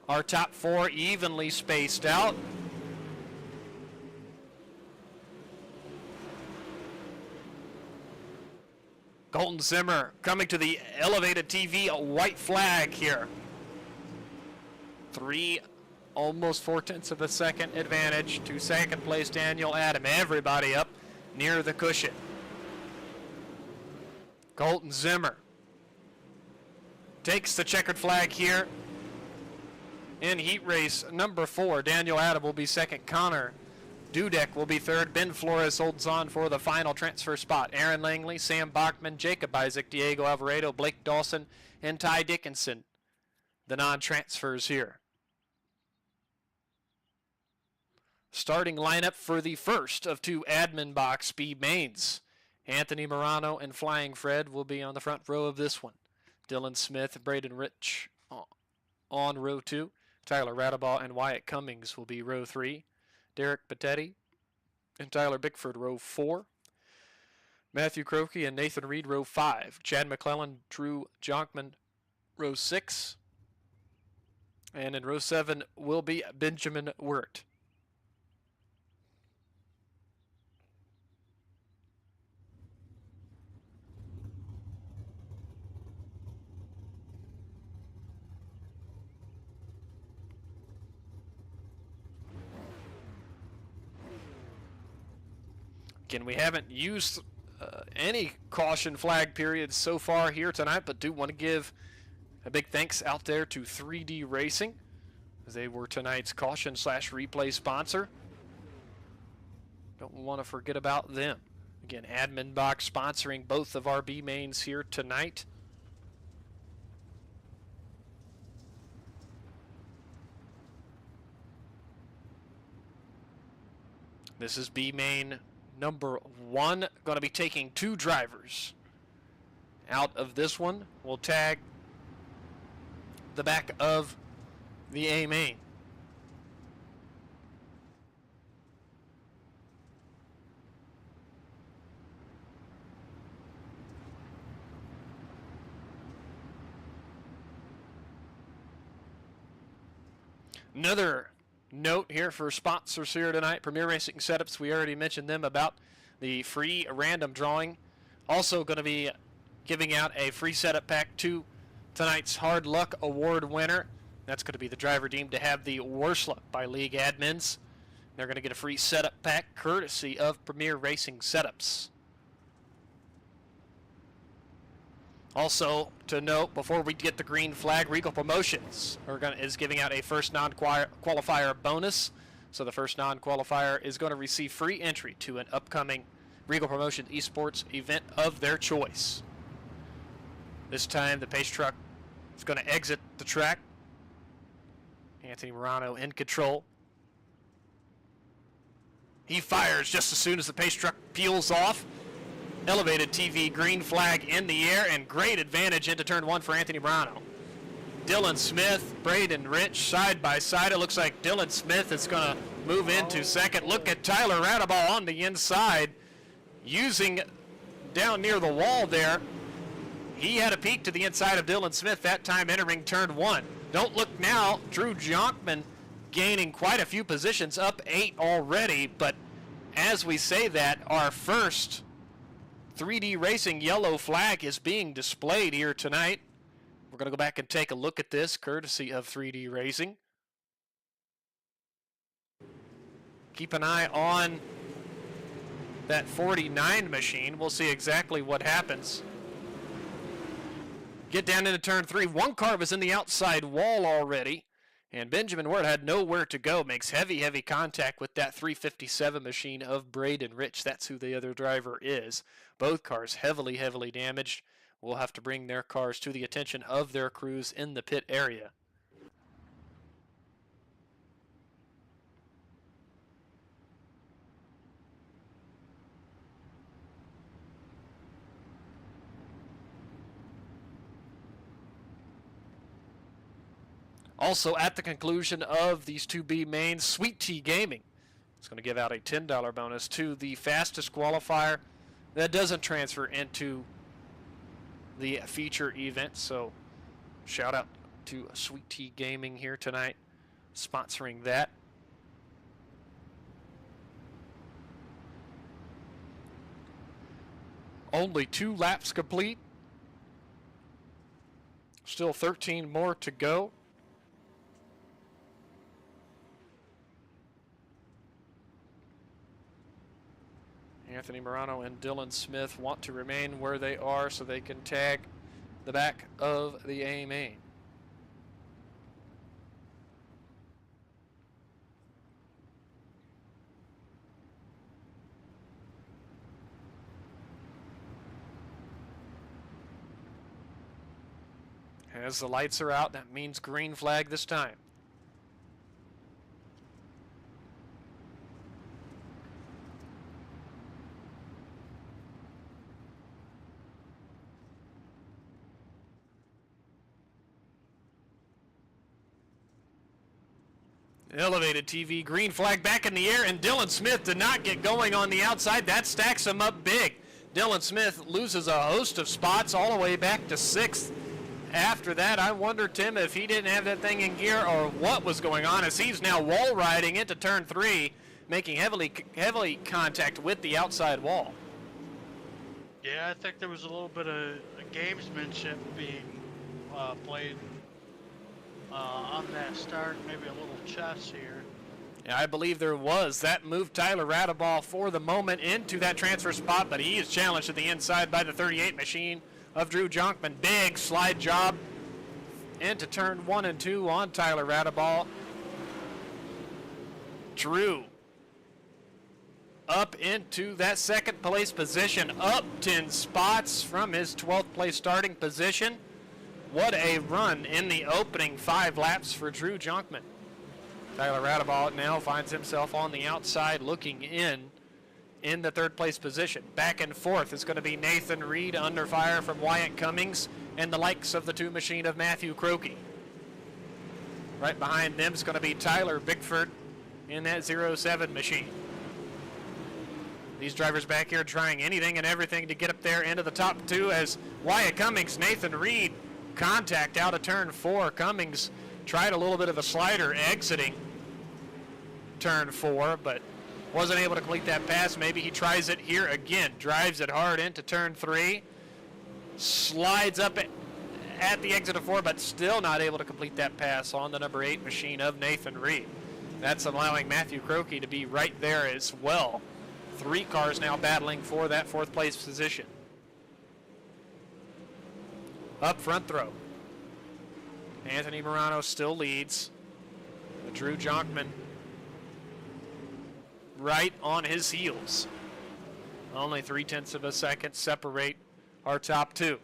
Our top 4 evenly spaced out. Colton Zimmer coming to the elevated TV, a white flag here. 3, almost 4/10 of a second advantage to second place Daniel Adam. Everybody up near the cushion. Colton Zimmer takes the checkered flag here. In heat race number 4, Daniel Adam will be second. Connor Dudek will be third. Ben Flores holds on for the final transfer spot. Aaron Langley, Sam Bachman, Jacob Isaac, Diego Alvarado, Blake Dawson, and Ty Dickinson, the non-transfers here. Starting lineup for the first of 2 admin box B mains. Anthony Morano and Flying Fred will be on the front row of this one. Dylan Smith, Braden Rich on row 2. Tyler Radabaugh and Wyatt Cummings will be row 3. Derek Patetti and Tyler Bickford, row 4. Matthew Croakey and Nathan Reed, row 5. Chad McClellan, Drew Jonkman, row 6. And in row 7 will be Benjamin Wirt. Again, we haven't used any caution flag periods so far here tonight, but do want to give a big thanks out there to 3D Racing, as they were tonight's caution/replay sponsor. Don't want to forget about them. Again, Admin Box sponsoring both of our B mains here tonight. This is B main number 1, going to be taking 2 drivers out of this one. We'll tag the back of the A main. Another note here for sponsors here tonight, Premier Racing Setups. We already mentioned them about the free random drawing. Also going to be giving out a free setup pack to tonight's Hard Luck Award winner. That's going to be the driver deemed to have the worst luck by league admins. They're going to get a free setup pack courtesy of Premier Racing Setups. Also, to note, before we get the green flag, Regal Promotions is giving out a first non-qualifier bonus. So the first non-qualifier is going to receive free entry to an upcoming Regal Promotions esports event of their choice. This time, the pace truck is going to exit the track. Anthony Morano in control. He fires just as soon as the pace truck peels off. Elevated TV, green flag in the air, and great advantage into turn 1 for Anthony Morano. Dylan Smith, Braden Rich, side by side. It looks like Dylan Smith is going to move into second. Look at Tyler Radabaugh on the inside, using down near the wall there. He had a peek to the inside of Dylan Smith, that time entering turn 1. Don't look now, Drew Jonkman gaining quite a few positions, up 8 already, but as we say that, our first 3D Racing yellow flag is being displayed here tonight. We're going to go back and take a look at this, courtesy of 3D Racing. Keep an eye on that 49 machine. We'll see exactly what happens. Get down into turn 3. One car was in the outside wall already, and Benjamin Wirt had nowhere to go. Makes heavy contact with that 357 machine of Braden Rich. That's who the other driver is. Both cars heavily damaged. We'll have to bring their cars to the attention of their crews in the pit area. Also, at the conclusion of these 2B mains, Sweet Tea Gaming It's going to give out a $10 bonus to the fastest qualifier that doesn't transfer into the feature event. So shout out to Sweet Tea Gaming here tonight, sponsoring that. Only 2 laps complete. Still 13 more to go. Anthony Morano and Dylan Smith want to remain where they are so they can tag the back of the A main. As the lights are out, that means green flag this time. Elevated TV, green flag back in the air, and Dylan Smith did not get going on the outside. That stacks him up big. Dylan Smith loses a host of spots all the way back to 6th. After that, I wonder, Tim, if he didn't have that thing in gear or what was going on, as he's now wall riding into turn 3, making heavily contact with the outside wall. Yeah, I think there was a little bit of gamesmanship being played on that start, maybe a little chess here. Yeah, I believe there was. That moved Tyler Radeball for the moment into that transfer spot, but he is challenged at the inside by the 38 machine of Drew Jonkman. Big slide job into turn 1 and 2 on Tyler Radeball. Drew up into that 2nd place position, up 10 spots from his 12th place starting position. What a run in the opening 5 laps for Drew Jonkman. Tyler Radeball now finds himself on the outside looking in the 3rd place position. Back and forth is going to be Nathan Reed under fire from Wyatt Cummings and the likes of the 2 machine of Matthew Croakey. Right behind them is going to be Tyler Bickford in that 07 machine. These drivers back here trying anything and everything to get up there into the top 2 as Wyatt Cummings, Nathan Reed, contact out of turn 4. Cummings tried a little bit of a slider exiting turn 4, but wasn't able to complete that pass. Maybe he tries it here again. Drives it hard into turn 3. Slides up at the exit of 4, but still not able to complete that pass on the number 8 machine of Nathan Reed. That's allowing Matthew Croakey to be right there as well. 3 cars now battling for that 4th place position. Up front throw. Anthony Morano still leads. But Drew Jonkman right on his heels. Only 0.3 of a second separate our top 2.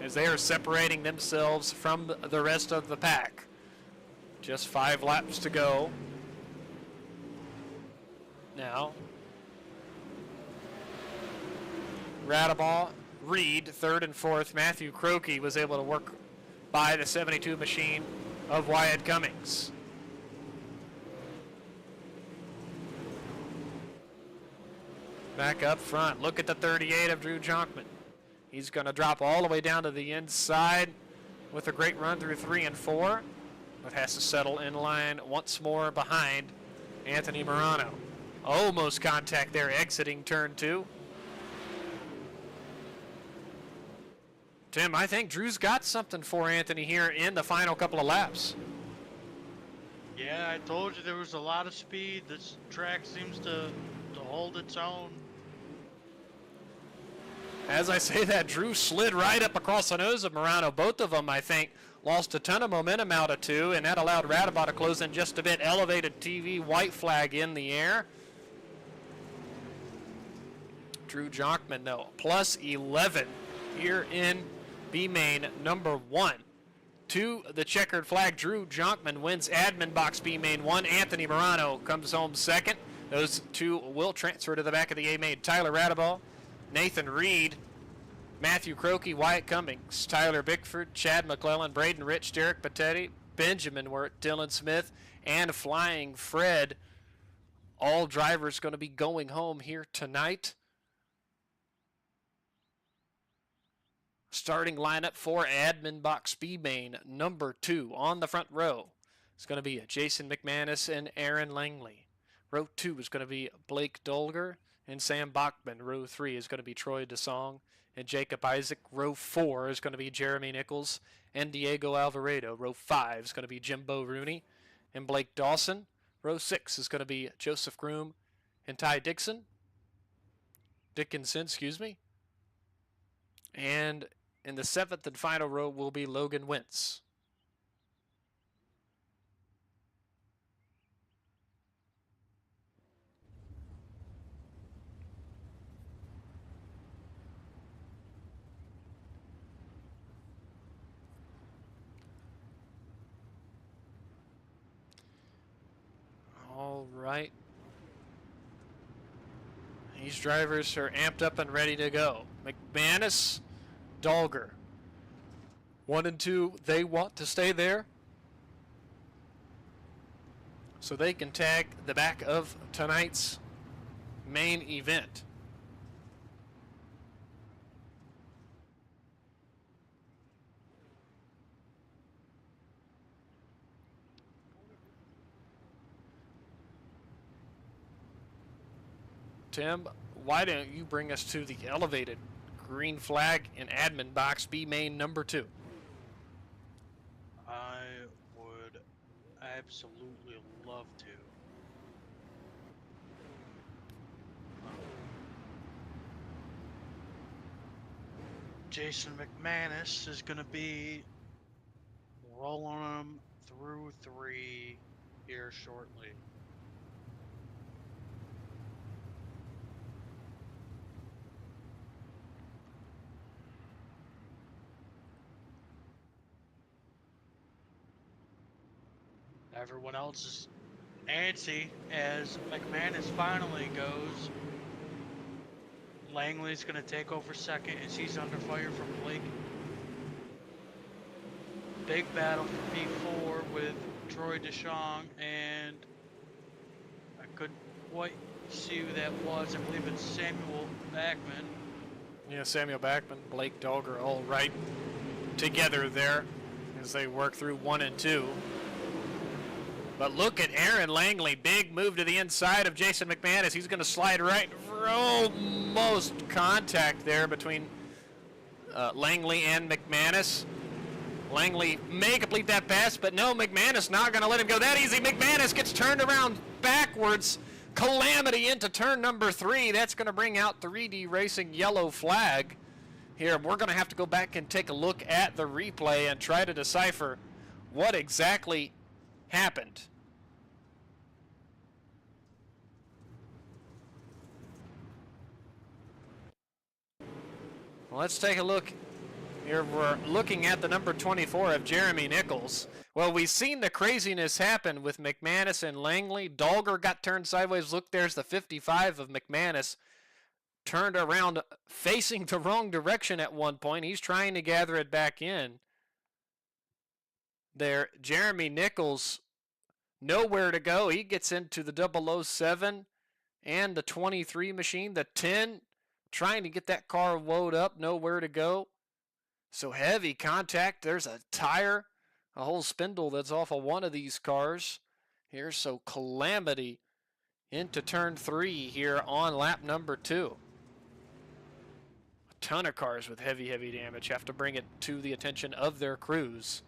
As they are separating themselves from the rest of the pack. Just 5 laps to go. Now, Radeball, Reed, 3rd and 4th. Matthew Croakey was able to work by the 72 machine of Wyatt Cummings. Back up front, look at the 38 of Drew Jonkman. He's going to drop all the way down to the inside with a great run through 3 and 4, but has to settle in line once more behind Anthony Morano. Almost contact there exiting turn 2. Tim, I think Drew's got something for Anthony here in the final couple of laps. Yeah, I told you there was a lot of speed. This track seems to hold its own. As I say that, Drew slid right up across the nose of Morano. Both of them, I think, lost a ton of momentum out of 2, and that allowed Radeball to close in just a bit. Elevated TV, white flag in the air. Drew Jonkman, though, plus 11 here in B-Main number 1. To the checkered flag, Drew Jonkman wins admin box B-Main 1. Anthony Morano comes home 2nd. Those 2 will transfer to the back of the A-Main. Tyler Radeball, Nathan Reed, Matthew Croakey, Wyatt Cummings, Tyler Bickford, Chad McClellan, Braden Rich, Derek Patetti, Benjamin Wirt, Dylan Smith, and Flying Fred all drivers going to be going home here tonight. Starting lineup for admin box B main, number 2 on the front row. It's going to be Jason McManus and Aaron Langley. Row 2 is going to be Blake Dolger and Sam Bachman. Row 3 is going to be Troy DeSong and Jacob Isaac. Row 4 is going to be Jeremy Nichols and Diego Alvarado. Row 5 is going to be Jimbo Rooney and Blake Dawson. Row 6 is going to be Joseph Groom and Ty Dickinson. And in the 7th and final row will be Logan Wentz. All right. These drivers are amped up and ready to go. McManus, Dolger. 1 and 2, they want to stay there so they can tag the back of tonight's main event. Tim, why don't you bring us to the elevated green flag in admin box B main number 2? I would absolutely love to. Jason McManus is going to be rolling them through 3 here shortly. Everyone else is antsy as McManus finally goes. Langley's going to take over second as he's under fire from Blake. Big battle for P4 with Troy DeShong, and I couldn't quite see who that was. I believe it's Samuel Backman. Yeah, Samuel Backman, Blake Dolger, all right together there as they work through 1 and 2. But look at Aaron Langley. Big move to the inside of Jason McManus. He's going to slide right for almost contact there between Langley and McManus. Langley may complete that pass, but no, McManus not going to let him go that easy. McManus gets turned around backwards. Calamity into turn number 3. That's going to bring out 3D Racing yellow flag. Here, we're going to have to go back and take a look at the replay and try to decipher what exactly happened. Well, let's take a look. Here we're looking at the number 24 of Jeremy Nichols. Well, we've seen the craziness happen with McManus and Langley. Dolger got turned sideways. Look, there's the 55 of McManus. Turned around facing the wrong direction at one point. He's trying to gather it back in. There, Jeremy Nichols, nowhere to go. He gets into the 007 and the 23 machine. The 10, trying to get that car woed up. Nowhere to go. So heavy contact. There's a tire, a whole spindle that's off of one of these cars here. So calamity into turn 3 here on lap number 2. A ton of cars with heavy damage have to bring it to the attention of their crews.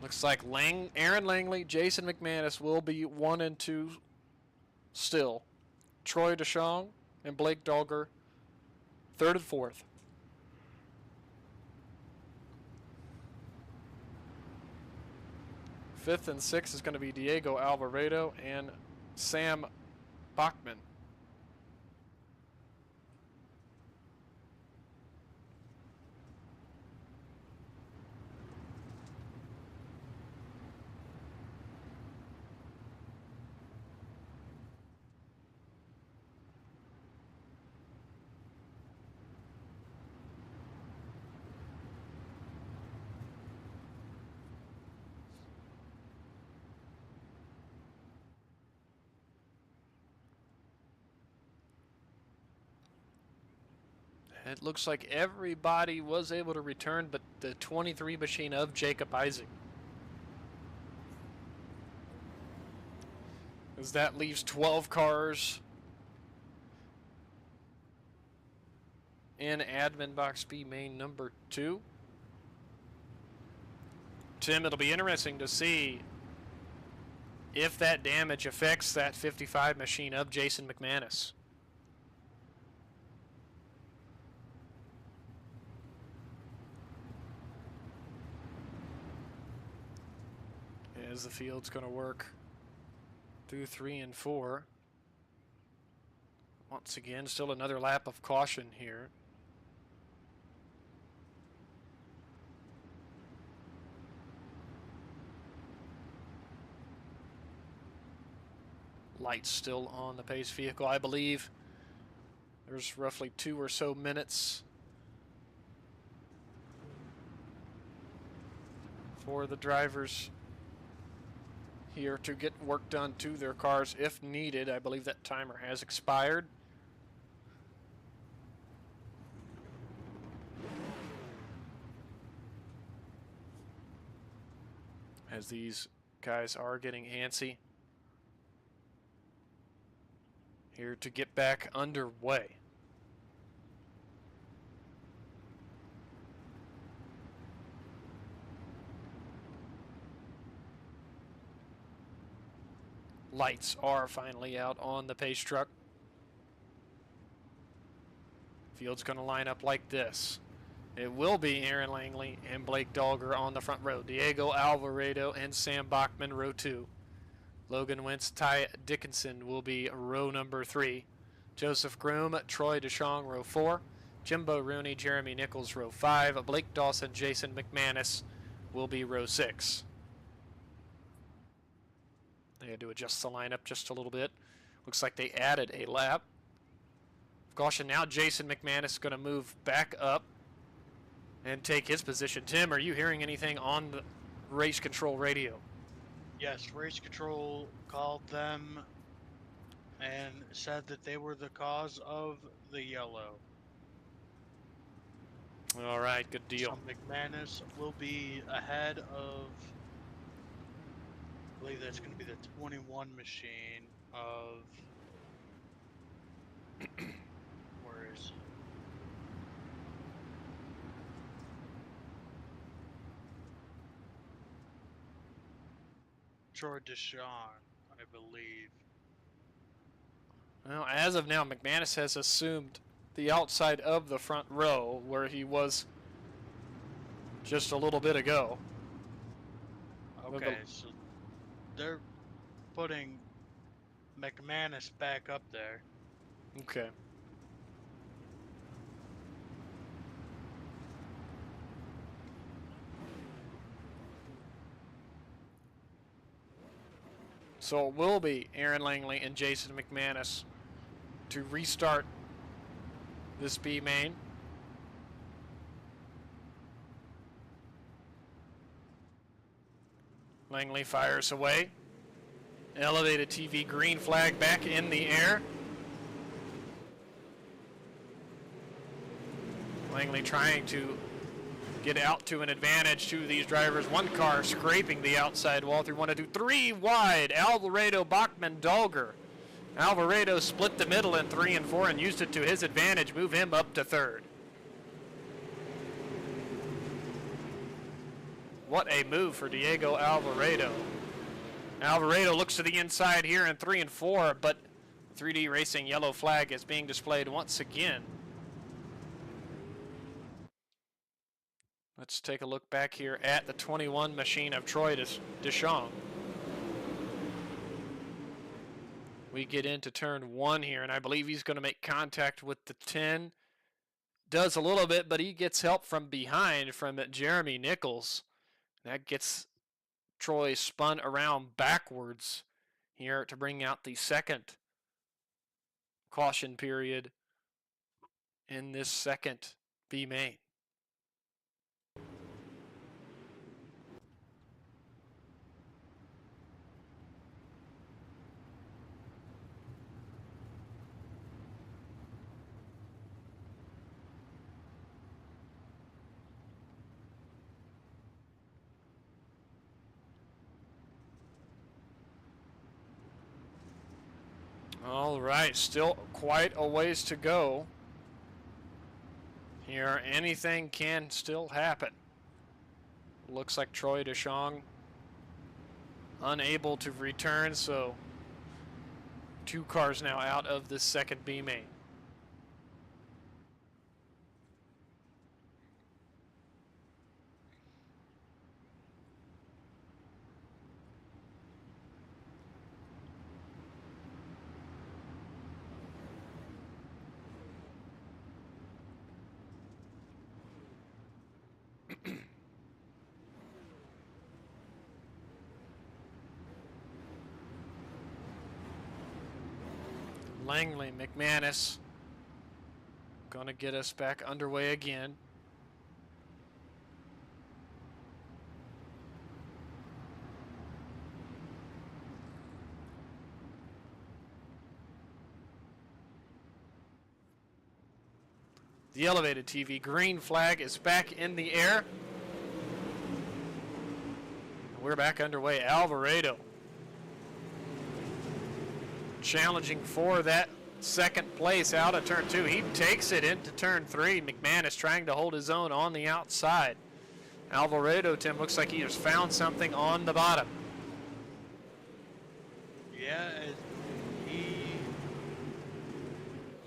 Looks like Aaron Langley, Jason McManus will be 1 and 2 still. Troy DeShong and Blake Dolger, 3rd and 4th. Fifth and 6th is going to be Diego Alvarado and Sam Bachman. It looks like everybody was able to return but the 23 machine of Jacob Isaac. As that leaves 12 cars in admin box B main number 2. Tim, it'll be interesting to see if that damage affects that 55 machine of Jason McManus. As the field's going to work through 3 and 4. Once again, still another lap of caution here. Lights still on the pace vehicle, I believe. There's roughly 2 or so minutes for the drivers here to get work done to their cars if needed. I believe that timer has expired. As these guys are getting antsy here to get back underway. Lights are finally out on the pace truck. Field's going to line up like this. It will be Aaron Langley and Blake Dahlger on the front row. Diego Alvarado and Sam Bachman, row 2. Logan Wentz, Ty Dickinson will be row number 3. Joseph Groom, Troy DeShong, row 4. Jimbo Rooney, Jeremy Nichols, row 5. Blake Dawson, Jason McManus will be row 6. They had to adjust the lineup just a little bit. Looks like they added a lap. Caution now, Jason McManus is going to move back up and take his position. Tim, are you hearing anything on the race control radio? Yes, race control called them and said that they were the cause of the yellow. All right, good deal. So McManus will be ahead of, I believe that's going to be the 21 machine of, where is it? Troy DeShawn, I believe. Well, as of now, McManus has assumed the outside of the front row where he was just a little bit ago. Okay, so they're putting McManus back up there. Okay. So it will be Aaron Langley and Jason McManus to restart this B main. Langley fires away. Elevated TV green flag back in the air. Langley trying to get out to an advantage to these drivers. One car scraping the outside wall through 1 2 3 wide. Alvarado, Bachman, Dahlger. Alvarado split the middle in 3 and 4 and used it to his advantage, move him up to 3rd. What a move for Diego Alvarado. Alvarado looks to the inside here in 3 and 4, but 3D Racing yellow flag is being displayed once again. Let's take a look back here at the 21 machine of Troy DeShong. We get into turn 1 here, and I believe he's going to make contact with the 10. Does a little bit, but he gets help from behind from Jeremy Nichols. That gets Troy spun around backwards here to bring out the second caution period in this second B main. All right, still quite a ways to go. Here, anything can still happen. Looks like Troy DeShong unable to return, so 2 cars now out of the second B main. Langley, McManus, gonna get us back underway again. The elevated TV green flag is back in the air. We're back underway. Alvarado challenging for that second place out of turn 2. He takes it into turn 3. McManus trying to hold his own on the outside. Alvarado, Tim, looks like he has found something on the bottom. Yeah, he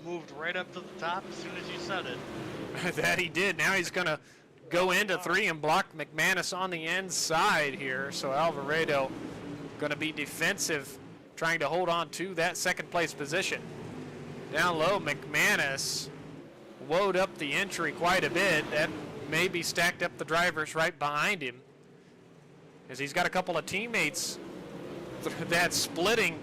moved right up to the top as soon as you said it. That he did. Now he's going to go into 3 and block McManus on the inside here. So Alvarado going to be defensive, trying to hold on to that second place position. Down low, McManus woed up the entry quite a bit. That maybe stacked up the drivers right behind him, as he's got a couple of teammates that's splitting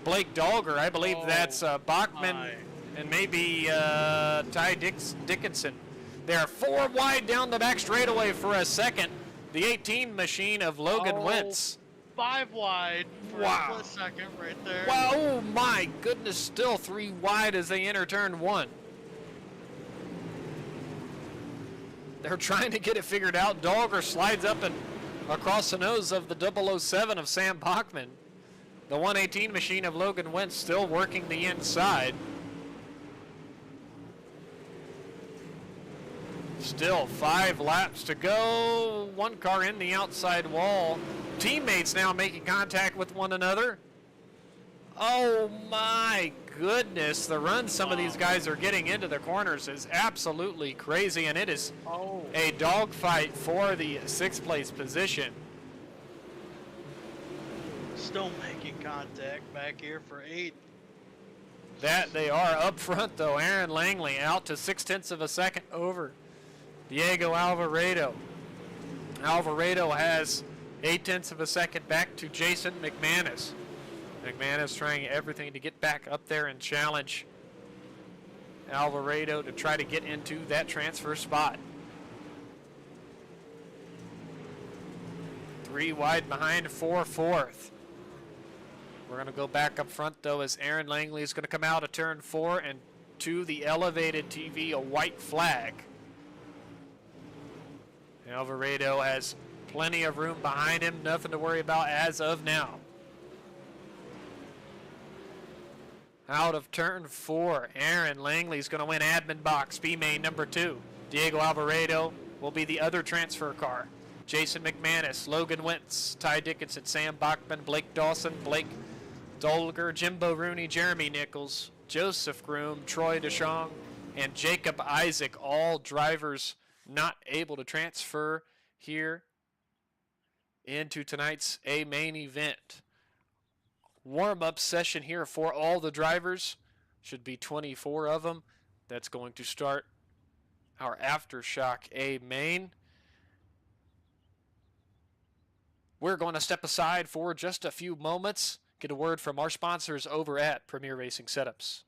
Blake Dahlger. I believe that's Bachman and maybe Ty Dickinson. They're 4 wide down the back straightaway for a second. The 18 machine of Logan Wentz. 5 wide for a split second right there. Wow, oh my goodness, still 3 wide as they enter turn 1. They're trying to get it figured out. Dahlger slides up and across the nose of the 007 of Sam Bachman. The 118 machine of Logan Wentz still working the inside. Still 5 laps to go. 1 car in the outside wall. Teammates now making contact with one another. Oh my goodness, the run some of these guys are getting into the corners is absolutely crazy, and it is a dogfight for the 6th place position. Still making contact back here for 8. That they are. Up front though, Aaron Langley out to 0.6 of a second over Diego Alvarado. Alvarado has 0.8 of a second back to Jason McManus. McManus trying everything to get back up there and challenge Alvarado to try to get into that transfer spot. 3 wide behind 4 fourth. We're going to go back up front though, as Aaron Langley is going to come out of turn 4 and to the elevated TV, a white flag. Alvarado has plenty of room behind him, nothing to worry about as of now. Out of turn 4, Aaron Langley is going to win admin box, B main number 2. Diego Alvarado will be the other transfer car. Jason McManus, Logan Wentz, Ty Dickinson, Sam Bachman, Blake Dawson, Blake Dolger, Jimbo Rooney, Jeremy Nichols, Joseph Groom, Troy DeShong, and Jacob Isaac, all drivers not able to transfer here into tonight's A main event. Warm-up session here for all the drivers. Should be 24 of them. That's going to start our AfterShock A main. We're going to step aside for just a few moments, get a word from our sponsors over at Premier Racing Setups.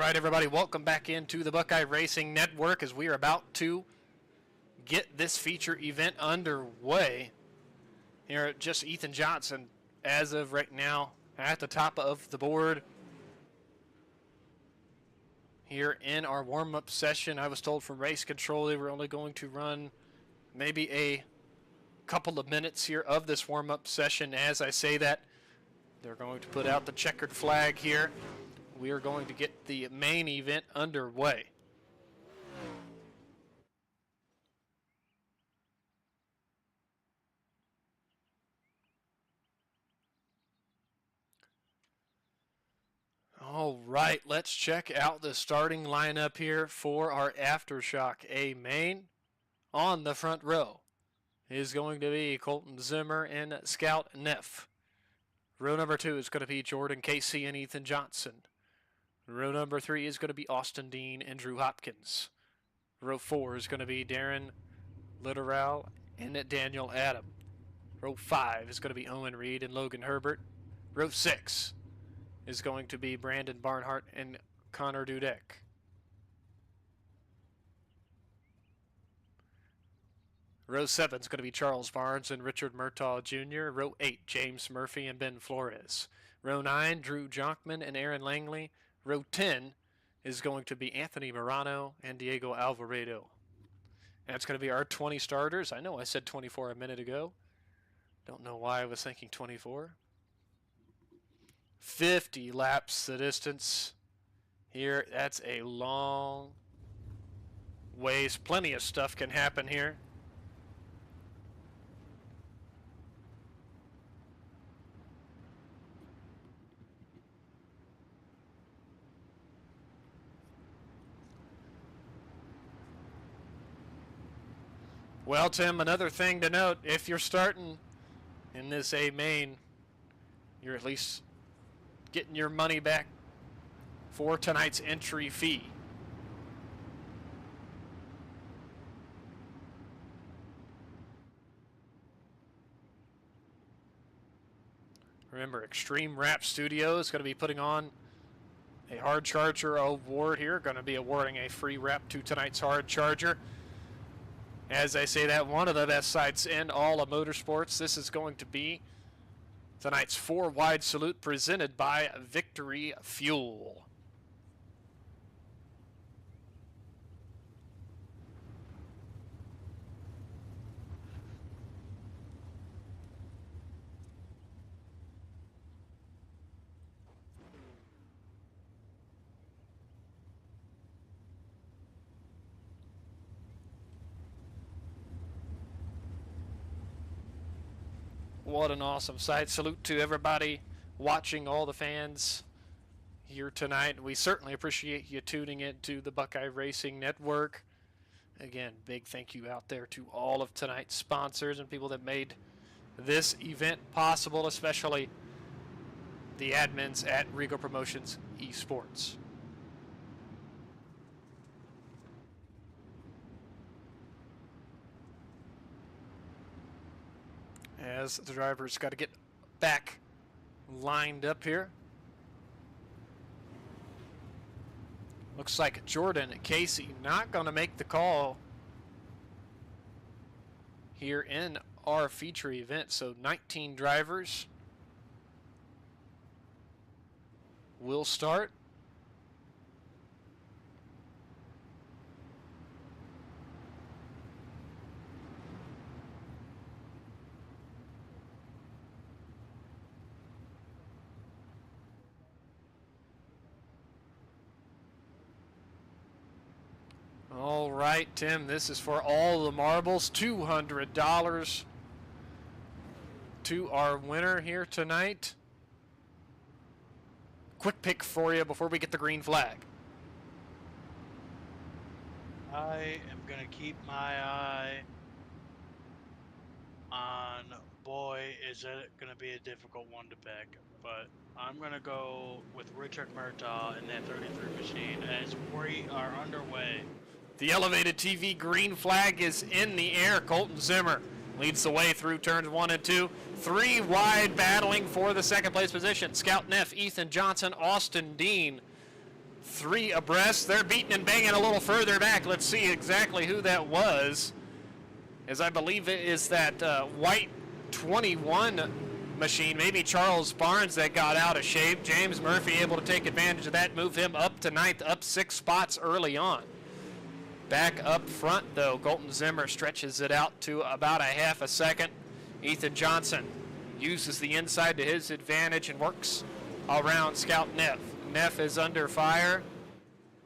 right, everybody, welcome back into the Buckeye Racing Network as we are about to get this feature event underway. Here, just Ethan Johnson, as of right now, at the top of the board. Here in our warm-up session, I was told from race control they were only going to run maybe a couple of minutes here of this warm-up session. As I say that, they're going to put out the checkered flag here. We are going to get the main event underway. All right, let's check out the starting lineup here for our AfterShock A main. On the front row is going to be Colton Zimmer and Scout Neff. Row number 2 is going to be Jordan Casey and Ethan Johnson. Row number 3 is going to be Austin Dean and Drew Hopkins. Row 4 is going to be Darren Littoral and Daniel Adam. Row 5 is going to be Owen Reed and Logan Herbert. Row 6 is going to be Brandon Barnhart and Connor Dudek. Row 7 is going to be Charles Barnes and Richard Murtaugh Jr. Row 8, James Murphy and Ben Flores. Row 9, Drew Jonkman and Aaron Langley. Row 10 is going to be Anthony Morano and Diego Alvarado. That's going to be our 20 starters. I know I said 24 a minute ago. Don't know why I was thinking 24. 50 laps the distance here. That's a long ways. Plenty of stuff can happen here. Well, Tim, another thing to note, if you're starting in this A main, you're at least getting your money back for tonight's entry fee. Remember, Extreme Wrap Studio is going to be putting on a Hard Charger award here, going to be awarding a free wrap to tonight's Hard Charger. As I say that, one of the best sites in all of motorsports. This is going to be tonight's 4-wide salute presented by Victory Fuel. What an awesome sight. Salute to everybody watching, all the fans here tonight. We certainly appreciate you tuning in to the Buckeye Racing Network. Again, big thank you out there to all of tonight's sponsors and people that made this event possible, especially the admins at Regal Promotions Esports. As the driver's got to get back lined up here. Looks like Jordan Casey not going to make the call here in our feature event. So 19 drivers will start. All right, Tim, this is for all the marbles. $200 to our winner here tonight. Quick pick for you before we get the green flag. I am going to keep my eye on, boy, is it going to be a difficult one to pick, but I'm going to go with Richard Murtaugh in that 33 machine as we are underway. The elevated TV green flag is in the air. Colton Zimmer leads the way through turns 1 and 2. 3 wide battling for the second place position. Scout Neff, Ethan Johnson, Austin Dean 3 abreast. They're beating and banging a little further back. Let's see exactly who that was, as I believe it is that white 21 machine, maybe Charles Barnes, that got out of shape. James Murphy able to take advantage of that, move him up to 9th, up 6 spots early on. Back up front, though, Colton Zimmer stretches it out to about a half a second. Ethan Johnson uses the inside to his advantage and works around Scout Neff. Neff is under fire,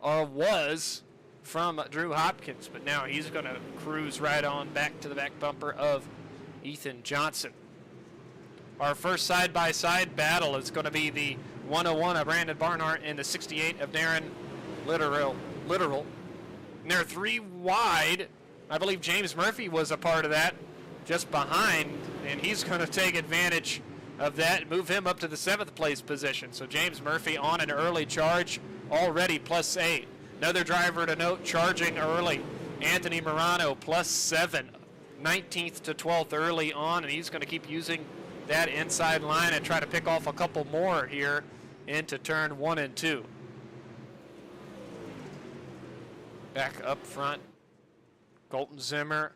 or was, from Drew Hopkins, but now he's going to cruise right on back to the back bumper of Ethan Johnson. Our first side-by-side battle is going to be the 101 of Brandon Barnhart and the 68 of Darren Literal. And they're 3 wide. I believe James Murphy was a part of that, just behind, and he's going to take advantage of that and move him up to the 7th place position. So James Murphy on an early charge, already +8. Another driver to note charging early, Anthony Morano +7, 19th to 12th early on, and he's going to keep using that inside line and try to pick off a couple more here into turn 1 and 2. Back up front, Colton Zimmer,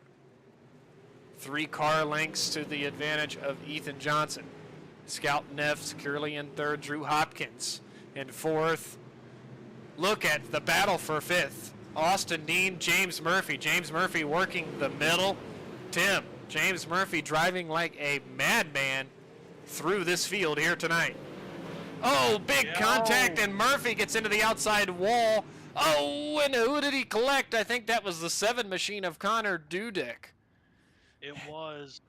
3 car lengths to the advantage of Ethan Johnson. Scout Neff securely in 3rd, Drew Hopkins in 4th. Look at the battle for 5th. Austin Dean, James Murphy. James Murphy working the middle. Tim, James Murphy driving like a madman through this field here tonight. Oh, big contact, and Murphy gets into the outside wall. Oh, and who did he collect? I think that was the 7 machine of Connor Dudek. It was.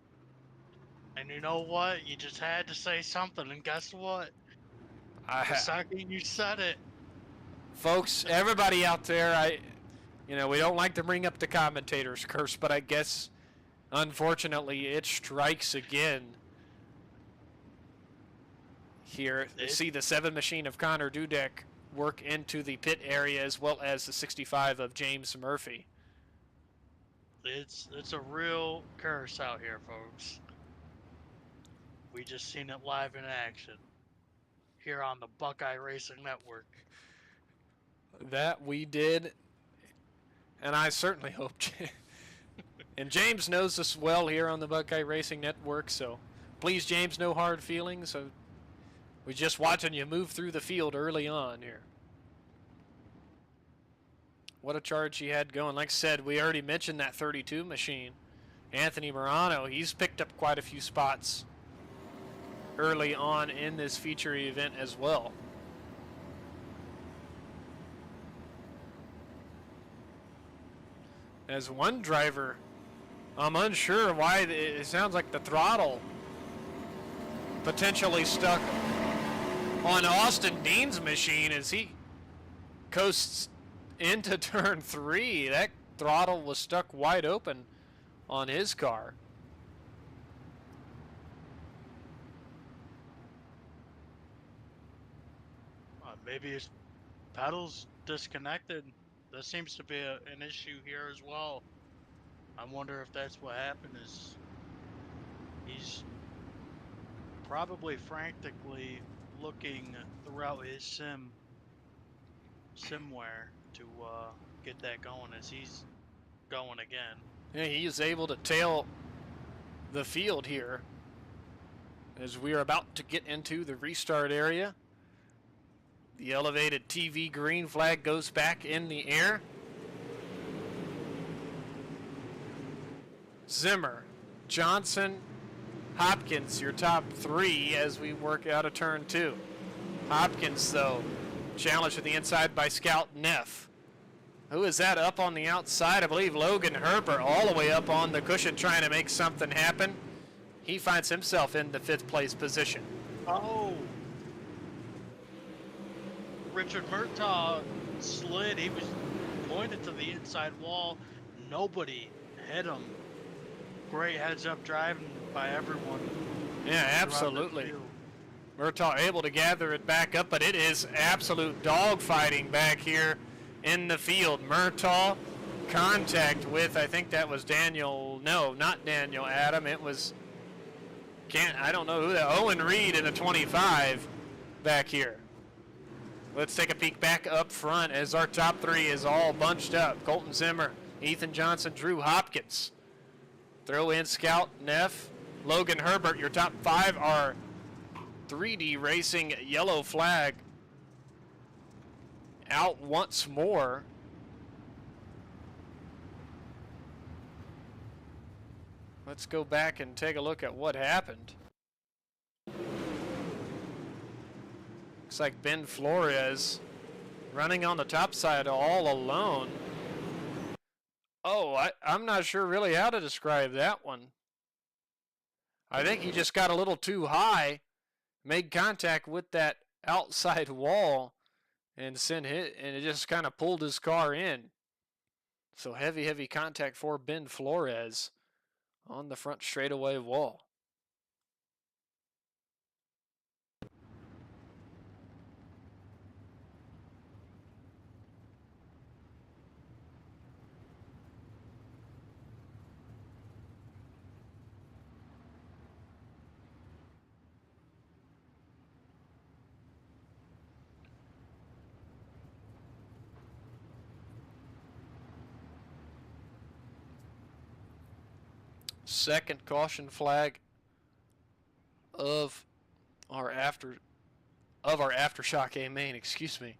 And you know what? You just had to say something, and guess what? The second you said it. Folks, everybody out there, we don't like to bring up the commentator's curse, but I guess, unfortunately, it strikes again here. See the 7 machine of Connor Dudek work into the pit area, as well as the 65 of James Murphy. It's a real curse out here, folks. We just seen it live in action here on the Buckeye Racing Network. That we did, and I certainly hope and James knows us well here on the Buckeye Racing Network, so please, James, no hard feelings. We're just watching you move through the field early on here. What a charge he had going. Like I said, we already mentioned that 32 machine. Anthony Morano, he's picked up quite a few spots early on in this feature event as well. As one driver, I'm unsure why it sounds like the throttle potentially stuck on Austin Dean's machine as he coasts into turn 3. That throttle was stuck wide open on his car. Maybe his pedals disconnected. That seems to be an issue here as well. I wonder if that's what happened. Is he's probably frantically looking throughout his simware to get that going as he's going again. Yeah, he is able to tail the field here as we are about to get into the restart area. The elevated TV green flag goes back in the air. Zimmer, Johnson, Hopkins, your top 3 as we work out of turn 2. Hopkins, though, challenged to the inside by Scout Neff. Who is that up on the outside? I believe Logan Herper, all the way up on the cushion trying to make something happen. He finds himself in the 5th place position. Oh! Richard Murtaugh slid. He was pointed to the inside wall. Nobody hit him. Great heads-up driving by everyone. Yeah, absolutely. Murtaugh able to gather it back up, but it is absolute dogfighting back here in the field. Murtaugh contact with, I think that was Daniel. No, not Daniel Adam. It was, I don't know who that. Owen Reed in a 25 back here. Let's take a peek back up front as our top three is all bunched up. Colton Zimmer, Ethan Johnson, Drew Hopkins. Throw in Scout Neff, Logan Herbert. Your top five are 3D Racing yellow flag out once more. Let's go back and take a look at what happened. Looks like Ben Flores running on the top side all alone. Oh, I'm not sure really how to describe that one. I think he just got a little too high, made contact with that outside wall, and it just kind of pulled his car in. So heavy contact for Ben Flores on the front straightaway wall. Second caution flag of our AfterShock A main, excuse me.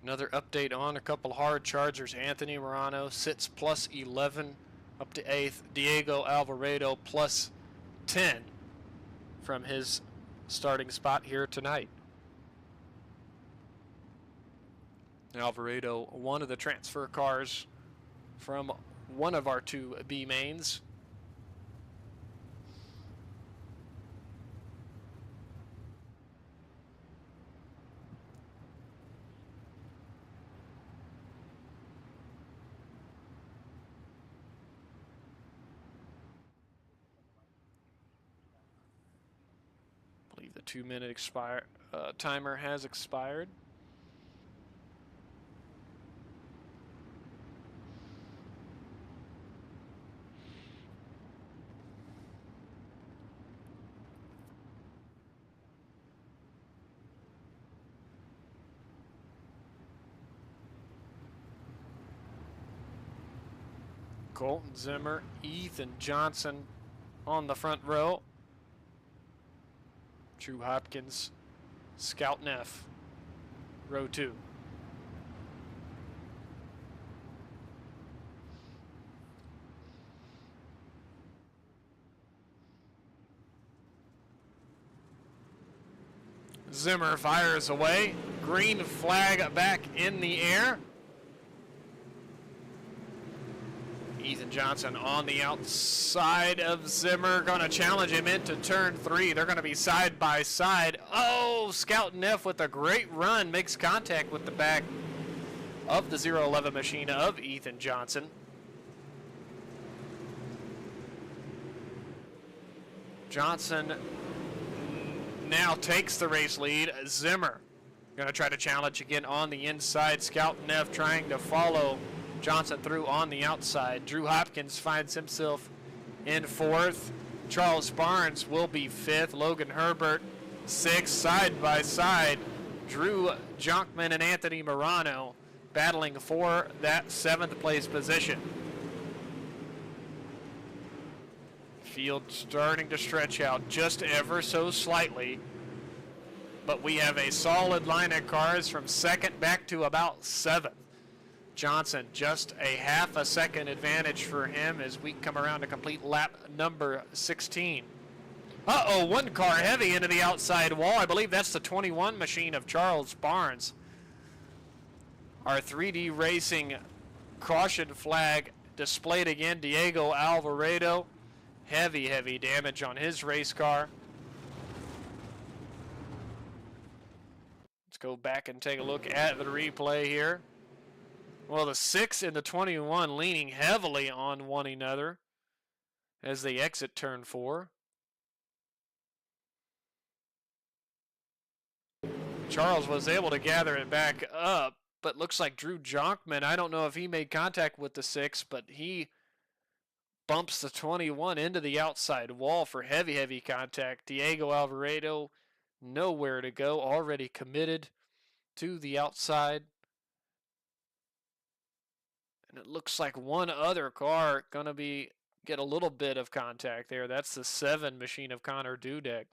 Another update on a couple hard chargers. Anthony Morano sits plus 11 up to 8th. Diego Alvarado plus 10 from his starting spot here tonight. Alvarado, one of the transfer cars from one of our two B mains. I believe the 2-minute timer has expired. Colton Zimmer, Ethan Johnson on the front row. Drew Hopkins, Scout Neff, row 2. Zimmer fires away. Green flag back in the air. Ethan Johnson on the outside of Zimmer, going to challenge him into turn 3. They're going to be side by side. Oh, Scout Neff with a great run makes contact with the back of the 011 machine of Ethan Johnson. Johnson now takes the race lead. Zimmer going to try to challenge again on the inside. Scout Neff trying to follow Johnson through on the outside. Drew Hopkins finds himself in 4th. Charles Barnes will be 5th. Logan Herbert 6th. Side by side, Drew Jonkman and Anthony Morano battling for that 7th place position. Field starting to stretch out just ever so slightly, but we have a solid line of cars from 2nd back to about 7th. Johnson, just a half a second advantage for him as we come around to complete lap number 16. Uh-oh, one car heavy into the outside wall. I believe that's the 21 machine of Charles Barnes. Our 3D Racing caution flag displayed again. Diego Alvarado, heavy damage on his race car. Let's go back and take a look at the replay here. Well, the 6 and the 21 leaning heavily on one another as they exit turn 4. Charles was able to gather it back up, but looks like Drew Jonkman, I don't know if he made contact with the 6, but he bumps the 21 into the outside wall for heavy contact. Diego Alvarado nowhere to go, already committed to the outside. And it looks like one other car going to get a little bit of contact there. That's the 7 machine of Connor Dudek.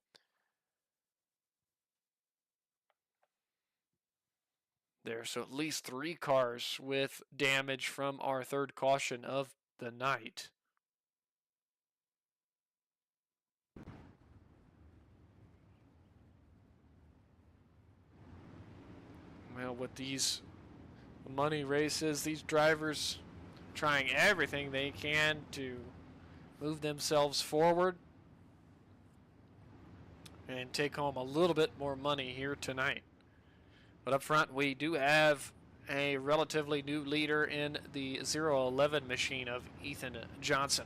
So at least 3 cars with damage from our third caution of the night. Well, with these money races, these drivers trying everything they can to move themselves forward and take home a little bit more money here tonight. But up front, we do have a relatively new leader in the 011 machine of Ethan Johnson.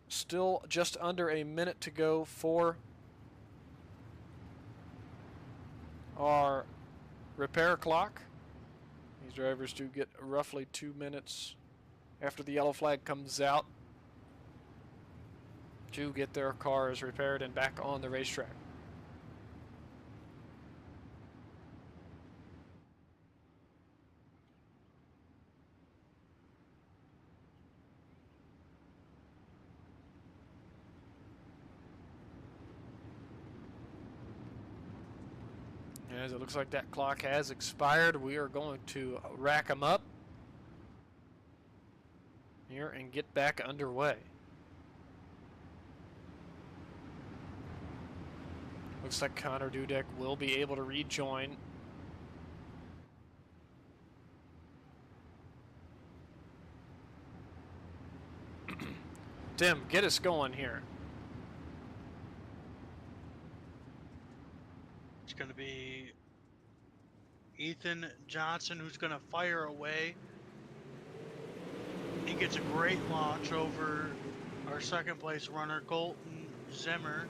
Still just under a minute to go for our repair clock. These drivers do get roughly 2 minutes after the yellow flag comes out to get their cars repaired and back on the racetrack. As it looks like that clock has expired, we are going to rack them up here and get back underway. Looks like Connor Dudek will be able to rejoin. Tim, get us going here. It's going to be Ethan Johnson who's going to fire away. He gets a great launch over our second place runner, Colton Zimmer,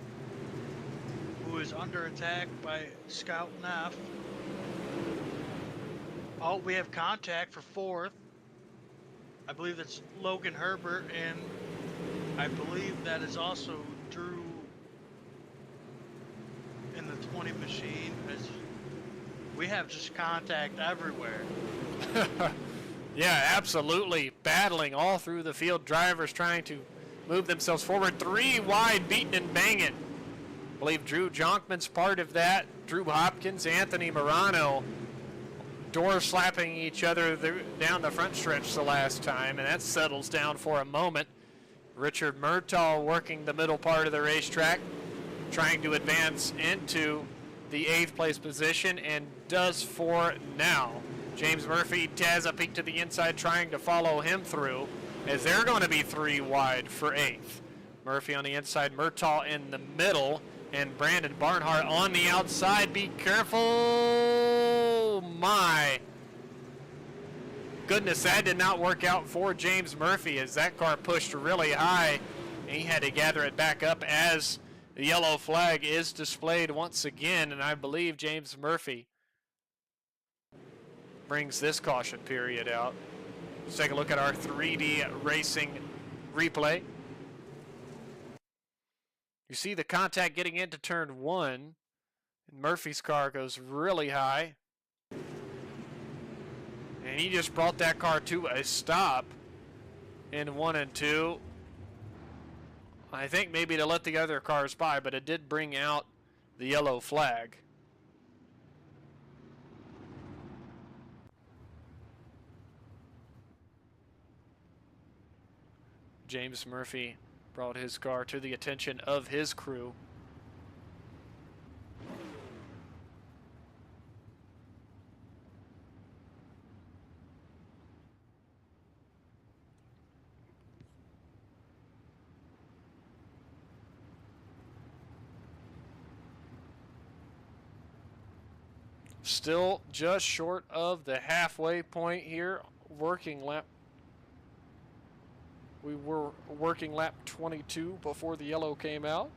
who is under attack by Scout Neff. Oh, we have contact for fourth. I believe that's Logan Herbert, and I believe that is also Drew in the 20 machine. As we have just contact everywhere. Yeah, absolutely. Battling all through the field. Drivers trying to move themselves forward. 3 wide, beating and banging. I believe Drew Jonkman's part of that. Drew Hopkins, Anthony Morano, door slapping each other down the front stretch the last time, and that settles down for a moment. Richard Murtaugh working the middle part of the racetrack, trying to advance into the 8th place position, and does for now. James Murphy has a peek to the inside, trying to follow him through, as they're going to be 3 wide for 8th. Murphy on the inside, Murtaugh in the middle, and Brandon Barnhart on the outside. Be careful! My goodness, that did not work out for James Murphy, as that car pushed really high. He had to gather it back up as the yellow flag is displayed once again, and I believe James Murphy brings this caution period out. Let's take a look at our 3D racing replay. You see the contact getting into turn 1, and Murphy's car goes really high. And he just brought that car to a stop in 1 and 2. I think maybe to let the other cars by, but it did bring out the yellow flag. James Murphy brought his car to the attention of his crew. Still just short of the halfway point here, working lap. We were working lap 22 before the yellow came out.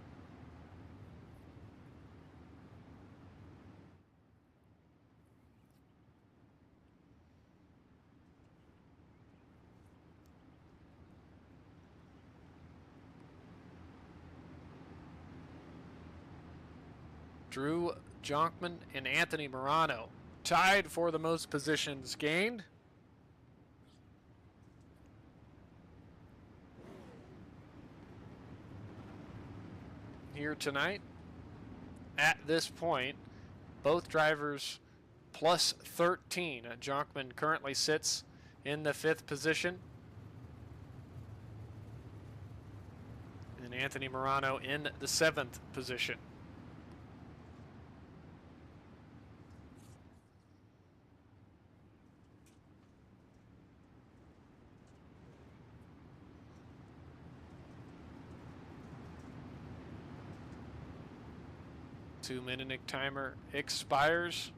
Drew Jonkman and Anthony Morano tied for the most positions gained. Here tonight. At this point, both drivers plus 13. Jonkman currently sits in the 5th position. And Anthony Morano in the 7th position. Two-minute timer expires.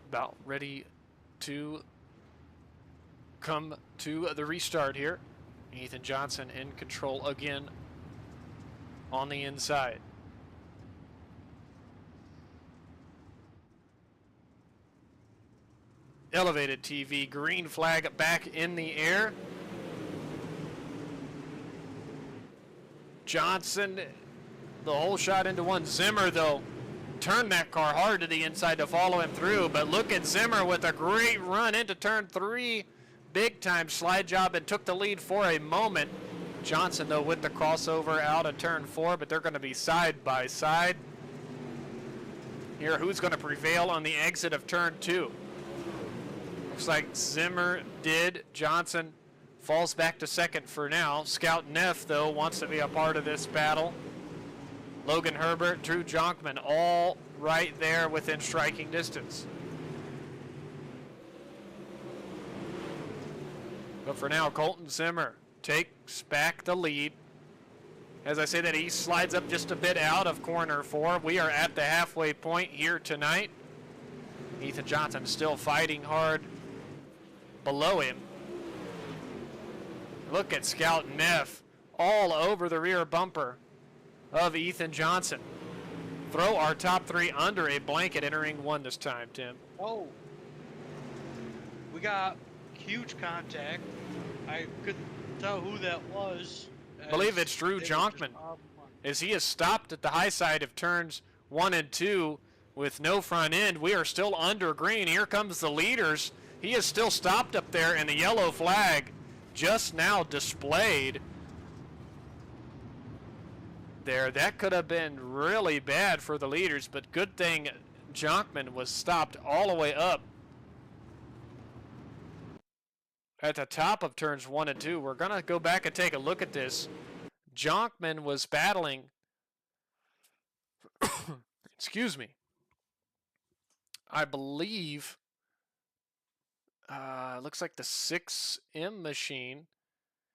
About ready to come to the restart here. Ethan Johnson in control again on the inside. Elevated TV, green flag back in the air. Johnson, the whole shot into one. Zimmer, though, turned that car hard to the inside to follow him through. But look at Zimmer with a great run into turn 3. Big time slide job and took the lead for a moment. Johnson, though, with the crossover out of turn 4, but they're going to be side by side. Here, who's going to prevail on the exit of turn 2? Looks like Zimmer did. Johnson falls back to second for now. Scout Neff, though, wants to be a part of this battle. Logan Herbert, Drew Jonkman, all right there within striking distance. But for now, Colton Zimmer takes back the lead. As I say that, he slides up just a bit out of corner 4. We are at the halfway point here tonight. Ethan Johnson still fighting hard below him. Look at Scout Neff all over the rear bumper of Ethan Johnson. Throw our top 3 under a blanket, entering 1 this time, Tim. Oh, we got huge contact. I couldn't tell who that was. I believe it's Drew Jonkman, as he is stopped at the high side of turns 1 and 2 with no front end. We are still under green. Here comes the leaders. He is still stopped up there, and the yellow flag just now displayed there. That could have been really bad for the leaders, but good thing Jonkman was stopped all the way up at the top of turns 1 and 2. We're going to go back and take a look at this. Jonkman was battling, excuse me, I believe, looks like the 6M machine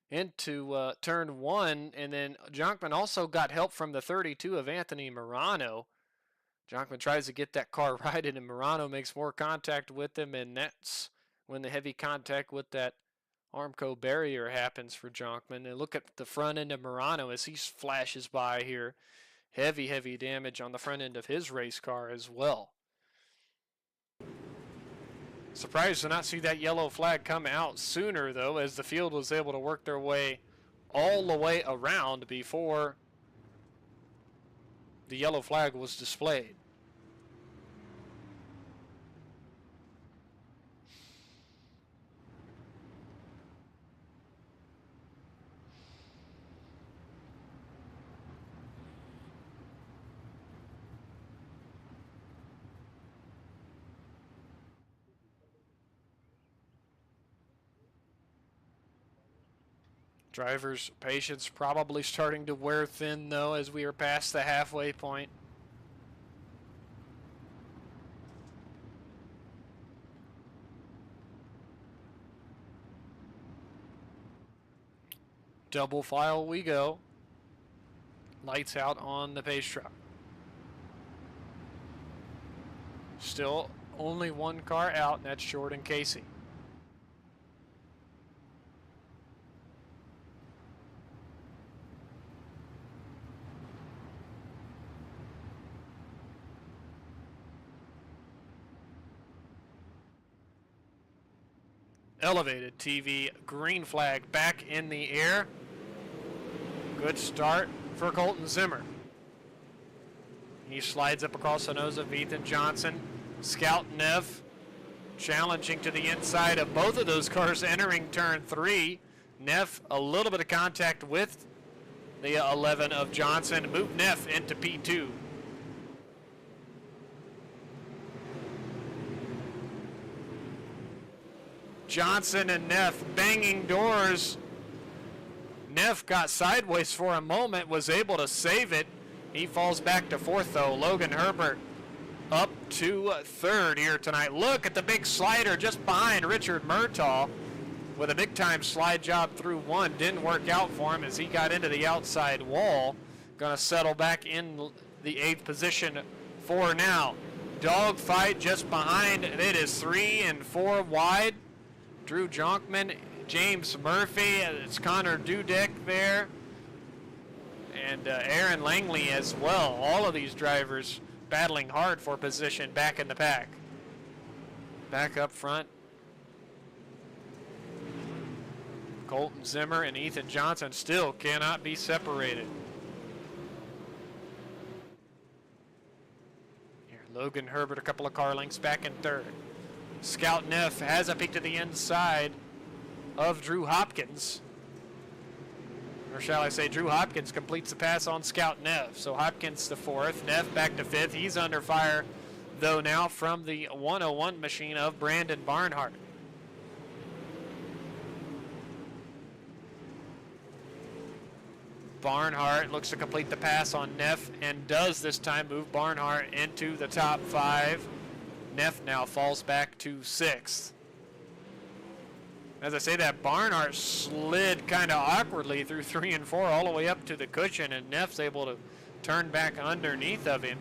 into turn 1, and then Jonkman also got help from the 32 of Anthony Morano. Jonkman tries to get that car righted, and Morano makes more contact with him, and that's when the heavy contact with that Armco barrier happens for Jonkman. And look at the front end of Morano as he flashes by here. Heavy, heavy damage on the front end of his race car as well. Surprised to not see that yellow flag come out sooner, though, as the field was able to work their way all the way around before the yellow flag was displayed. Drivers' patience probably starting to wear thin, though, as we are past the halfway point. Double file we go. Lights out on the pace truck. Still only one car out, and that's Jordan Casey. Elevated TV, green flag back in the air. Good start for Colton Zimmer. He slides up across the nose of Ethan Johnson. Scout Neff challenging to the inside of both of those cars entering turn 3. Neff a little bit of contact with the 11 of Johnson. Move Neff into P2. Johnson and Neff banging doors. Neff got sideways for a moment, was able to save it. He falls back to 4th though. Logan Herbert up to 3rd here tonight. Look at the big slider just behind Richard Murtaugh with a big time slide job through 1. Didn't work out for him as he got into the outside wall. Gonna settle back in the 8th position for now. Dog fight just behind. It is 3 and 4 wide. Drew Jonkman, James Murphy, it's Connor Dudek there, and Aaron Langley as well. All of these drivers battling hard for position back in the pack. Back up front, Colton Zimmer and Ethan Johnson still cannot be separated. Here, Logan Herbert a couple of car lengths back in 3rd. Scout Neff has a peek to the inside of Drew Hopkins. Or shall I say, Drew Hopkins completes the pass on Scout Neff. So Hopkins to 4th, Neff back to 5th. He's under fire, though, now from the 101 machine of Brandon Barnhart. Barnhart looks to complete the pass on Neff and does this time move Barnhart into the top 5. Neff now falls back to 6th. As I say that, Barnhart slid kind of awkwardly through 3 and 4 all the way up to the cushion, and Neff's able to turn back underneath of him.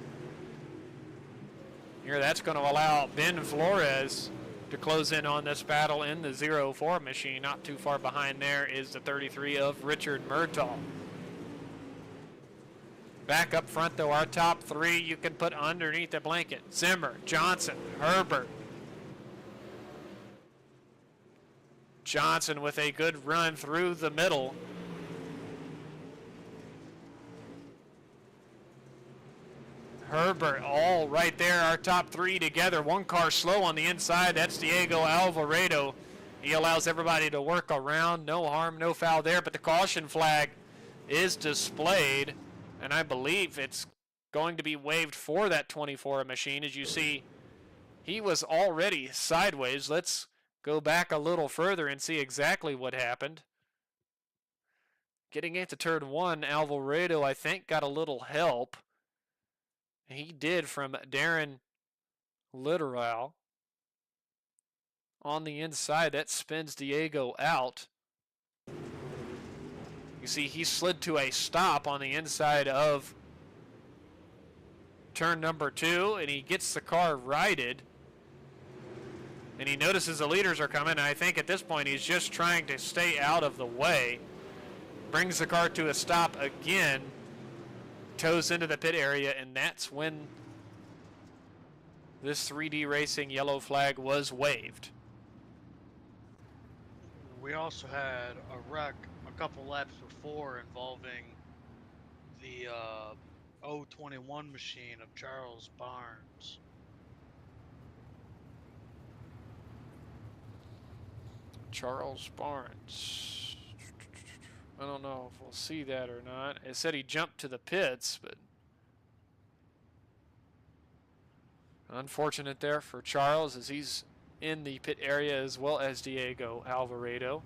Here, that's going to allow Ben Flores to close in on this battle in the 04 machine. Not too far behind there is the 33 of Richard Murtaugh. Back up front, though, our top 3 you can put underneath the blanket. Zimmer, Johnson, Herbert. Johnson with a good run through the middle. Herbert all right there, our top 3 together. One car slow on the inside, that's Diego Alvarado. He allows everybody to work around. No harm, no foul there, but the caution flag is displayed. And I believe it's going to be waived for that 24 machine. As you see, he was already sideways. Let's go back a little further and see exactly what happened. Getting into turn 1, Alvarado, I think, got a little help. He did from Darren Littoral. On the inside, that spins Diego out. You see, he slid to a stop on the inside of turn number 2, and he gets the car righted. And he notices the leaders are coming, and I think at this point he's just trying to stay out of the way. Brings the car to a stop again, toes into the pit area, and that's when this 3D Racing yellow flag was waived. We also had a wreck a couple laps before involving the 021 machine of Charles Barnes. Charles Barnes. I don't know if we'll see that or not. It said he jumped to the pits, but unfortunate there for Charles as he's in the pit area as well as Diego Alvarado.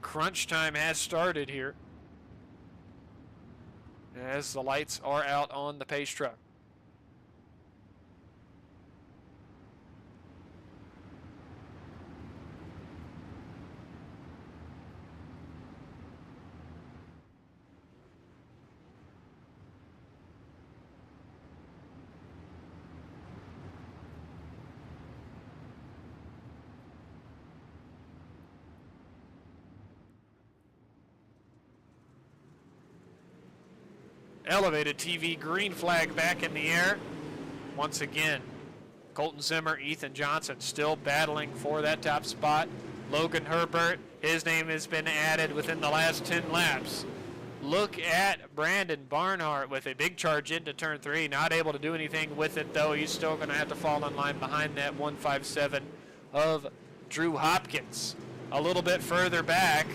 Crunch time has started here as the lights are out on the pace truck. Elevated TV, green flag back in the air once again. Colton Zimmer, Ethan Johnson still battling for that top spot. Logan Herbert, his name has been added within the last 10 laps. Look at Brandon Barnhart with a big charge into turn 3. Not able to do anything with it, though. He's still going to have to fall in line behind that 157 of Drew Hopkins. A little bit further back,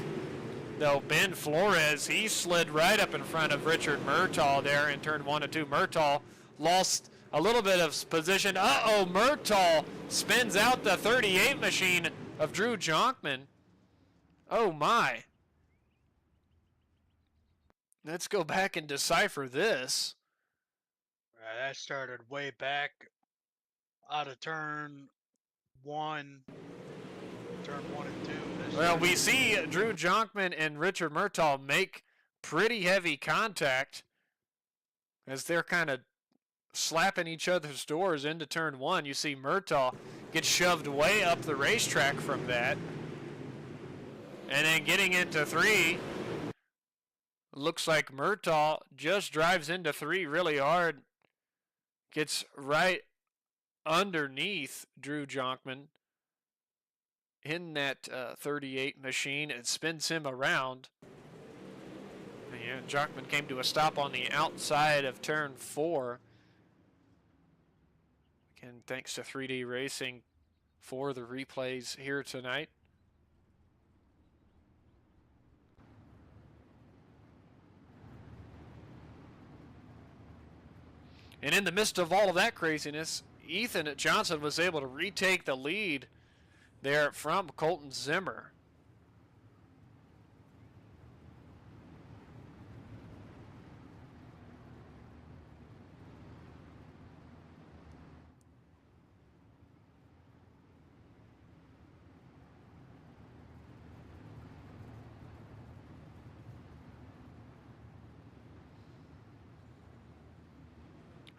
though, Ben Flores, he slid right up in front of Richard Murtaugh there in turn 1 and 2. Murtaugh lost a little bit of position. Uh-oh, Murtaugh spins out the 38 machine of Drew Jonkman. Oh, my. Let's go back and decipher this. That started way back out of turn 1 and 2. Well, we see Drew Jonkman and Richard Murtaugh make pretty heavy contact as they're kind of slapping each other's doors into turn 1. You see Murtaugh get shoved way up the racetrack from that. And then getting into 3, looks like Murtaugh just drives into 3 really hard. Gets right underneath Drew Jonkman in that 38 machine and spins him around. And Jonkman came to a stop on the outside of turn 4. Again, thanks to 3D Racing for the replays here tonight. And in the midst of all of that craziness, Ethan Johnson was able to retake the lead there from Colton Zimmer.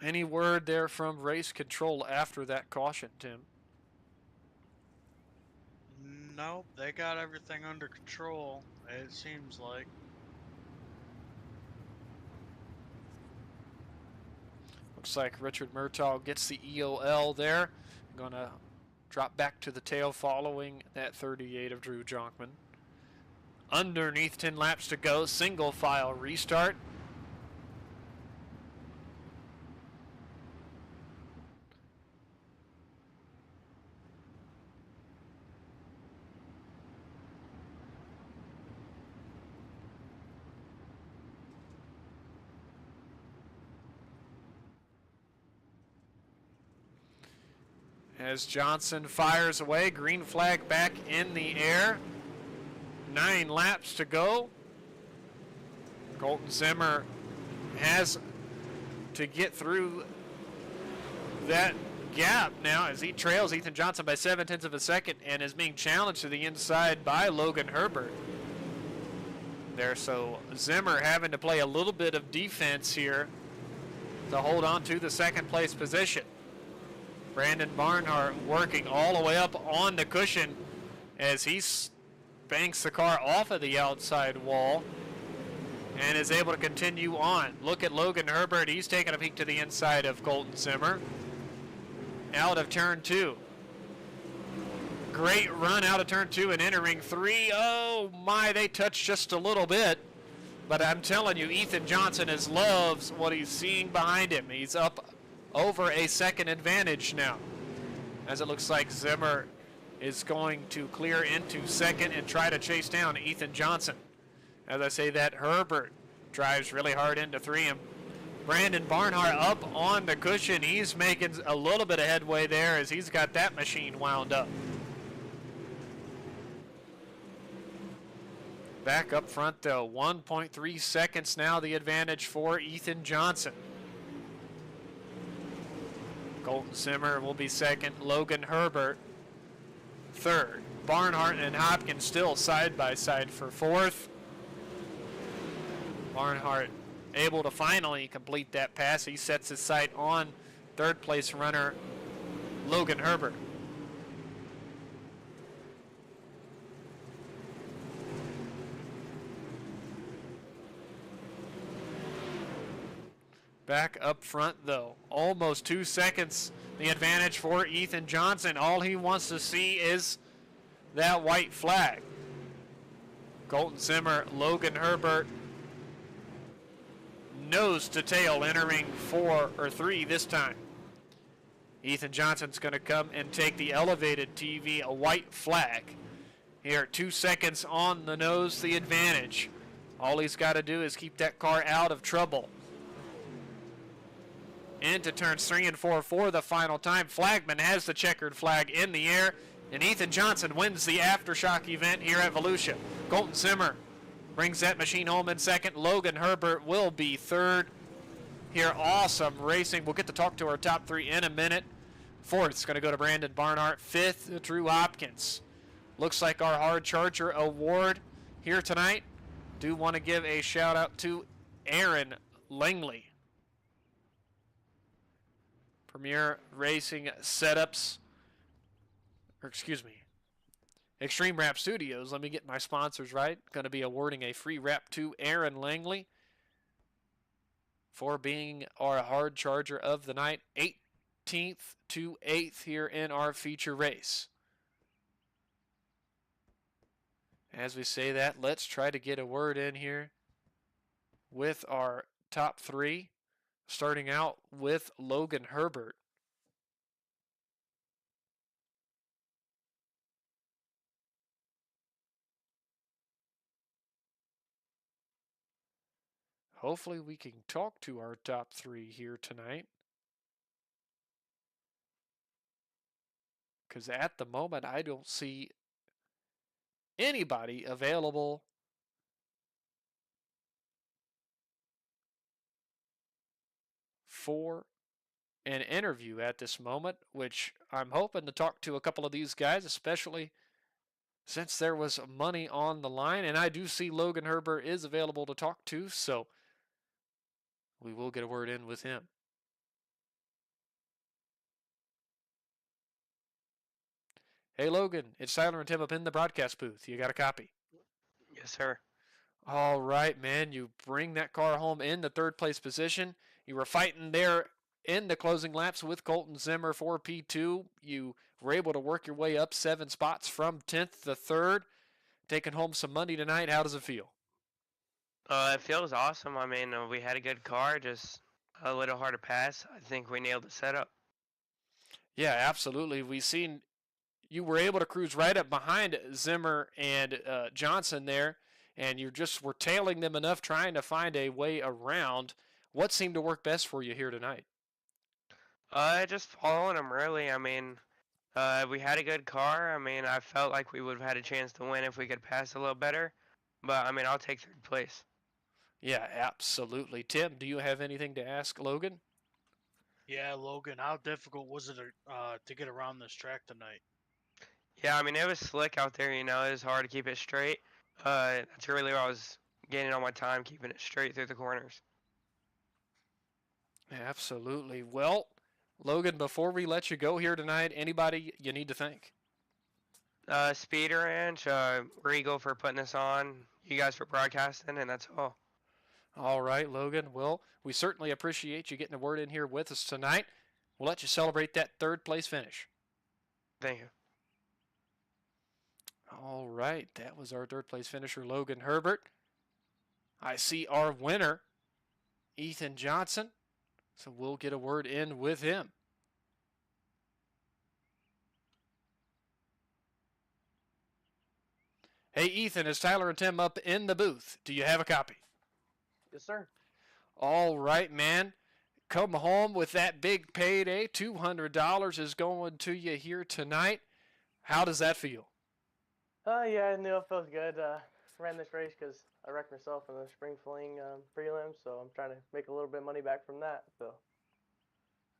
Any word there from race control after that caution, Tim? Nope, they got everything under control, it seems like. Looks like Richard Murtaugh gets the EOL there. Going to drop back to the tail following that 38 of Drew Jonkman. Underneath 10 laps to go, single file restart. As Johnson fires away, green flag back in the air. 9 laps to go. Colton Zimmer has to get through that gap now as he trails Ethan Johnson by 0.7 of a second and is being challenged to the inside by Logan Herbert there. So Zimmer having to play a little bit of defense here to hold on to the second place position. Brandon Barnhart working all the way up on the cushion as he banks the car off of the outside wall and is able to continue on. Look at Logan Herbert. He's taking a peek to the inside of Colton Zimmer. Out of turn 2. Great run out of turn 2 and entering 3. Oh my, they touched just a little bit. But I'm telling you, Ethan Johnson loves what he's seeing behind him. He's up over a second advantage now, as it looks like Zimmer is going to clear into second and try to chase down Ethan Johnson. As I say that, Herbert drives really hard into 3, and Brandon Barnhart up on the cushion. He's making a little bit of headway there as he's got that machine wound up. Back up front though, 1.3 seconds now the advantage for Ethan Johnson. Colton Zimmer will be second. Logan Herbert third. Barnhart and Hopkins still side by side for fourth. Barnhart able to finally complete that pass. He sets his sight on third place runner Logan Herbert. Back up front, though. Almost 2 seconds. The advantage for Ethan Johnson. All he wants to see is that white flag. Colton Zimmer, Logan Herbert, nose to tail, entering 4 or 3 this time. Ethan Johnson's going to come and take the elevated TV, a white flag. Here, 2 seconds on the nose, the advantage. All he's got to do is keep that car out of trouble. Into turns 3 and 4 for the final time. Flagman has the checkered flag in the air, and Ethan Johnson wins the AfterShock event here at Volusia. Colton Zimmer brings that machine home in second. Logan Herbert will be third. Here, awesome racing. We'll get to talk to our top 3 in a minute. Fourth's going to go to Brandon Barnhart. Fifth, Drew Hopkins. Looks like our Hard Charger award here tonight. Do want to give a shout out to Aaron Langley. Premier Racing Setups, or excuse me, Extreme Wrap Studios. Let me get my sponsors right. Going to be awarding a free wrap to Aaron Langley for being our Hard Charger of the night. 18th to 8th here in our feature race. As we say that, let's try to get a word in here with our top 3, starting out with Logan Herbert. Hopefully we can talk to our top 3 here tonight. Because at the moment, I don't see anybody available for an interview at this moment, which I'm hoping to talk to a couple of these guys, especially since there was money on the line. And I do see Logan Herbert is available to talk to, so we will get a word in with him. Hey, Logan, it's Tyler and Tim up in the broadcast booth. You got a copy? Yes, sir. All right, man. You bring that car home in the 3rd place position. You were fighting there in the closing laps with Colton Zimmer for P2. You were able to work your way up 7 spots from 10th to 3rd, taking home some money tonight. How does it feel? It feels awesome. I mean, we had a good car, just a little hard to pass. I think we nailed the setup. Yeah, absolutely. We seen you were able to cruise right up behind Zimmer and Johnson there, and you just were tailing them enough, trying to find a way around. What seemed to work best for you here tonight? Just following them, really. I mean, we had a good car. I mean, I felt like we would have had a chance to win if we could pass a little better. But, I mean, I'll take 3rd place. Yeah, absolutely. Tim, do you have anything to ask Logan? Yeah, Logan, how difficult was it to get around this track tonight? Yeah, I mean, it was slick out there, you know. It was hard to keep it straight. That's really where I was getting all my time, keeping it straight through the corners. Absolutely. Well, Logan, before we let you go here tonight, anybody you need to thank? Speeder Ranch, Regal for putting this on, you guys for broadcasting, and that's all. All right, Logan. Well, we certainly appreciate you getting a word in here with us tonight. We'll let you celebrate that 3rd place finish. Thank you. All right, that was our 3rd place finisher, Logan Herbert. I see our winner, Ethan Johnson, so we'll get a word in with him. Hey, Ethan, is Tyler and Tim up in the booth? Do you have a copy? Yes, sir. All right, man. Come home with that big payday. $200 is going to you here tonight. How does that feel? Yeah, I knew it feels good. Ran this race because I wrecked myself in the spring fling prelim, so I'm trying to make a little bit of money back from that. So.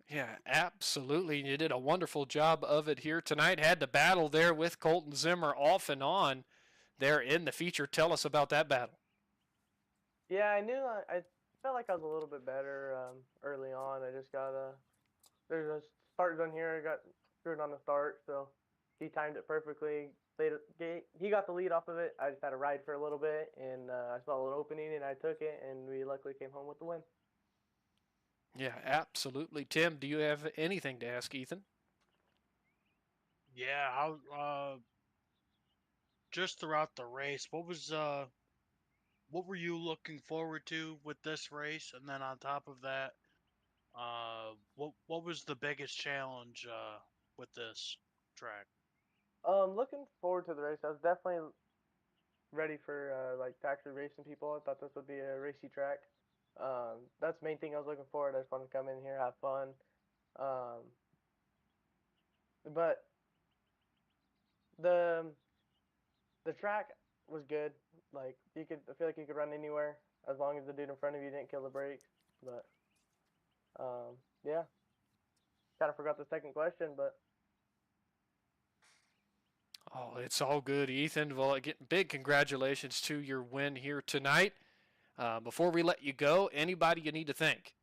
Yeah, absolutely. You did a wonderful job of it here tonight. Had to battle there with Colton Zimmer off and on there in the feature. Tell us about that battle. Yeah, I knew I felt like I was a little bit better early on. I just got there's a start gun here. I got screwed on the start, so he timed it perfectly. He got the lead off of it. I just had to ride for a little bit, and I saw an opening, and I took it, and we luckily came home with the win. Yeah, absolutely. Tim, do you have anything to ask Ethan? Yeah, how just throughout the race, what were you looking forward to with this race? And then on top of that, what was the biggest challenge with this track? Looking forward to the race. I was definitely ready for like to actually racing people. I thought this would be a racy track. That's the main thing I was looking forward. I just wanted to come in here, have fun. Um, but the the track was good. Like I feel like you could run anywhere as long as the dude in front of you didn't kill the brakes. But yeah, kind of forgot the second question, but Oh, it's all good, Ethan. Well, again, big congratulations to your win here tonight. Before we let you go, anybody you need to thank?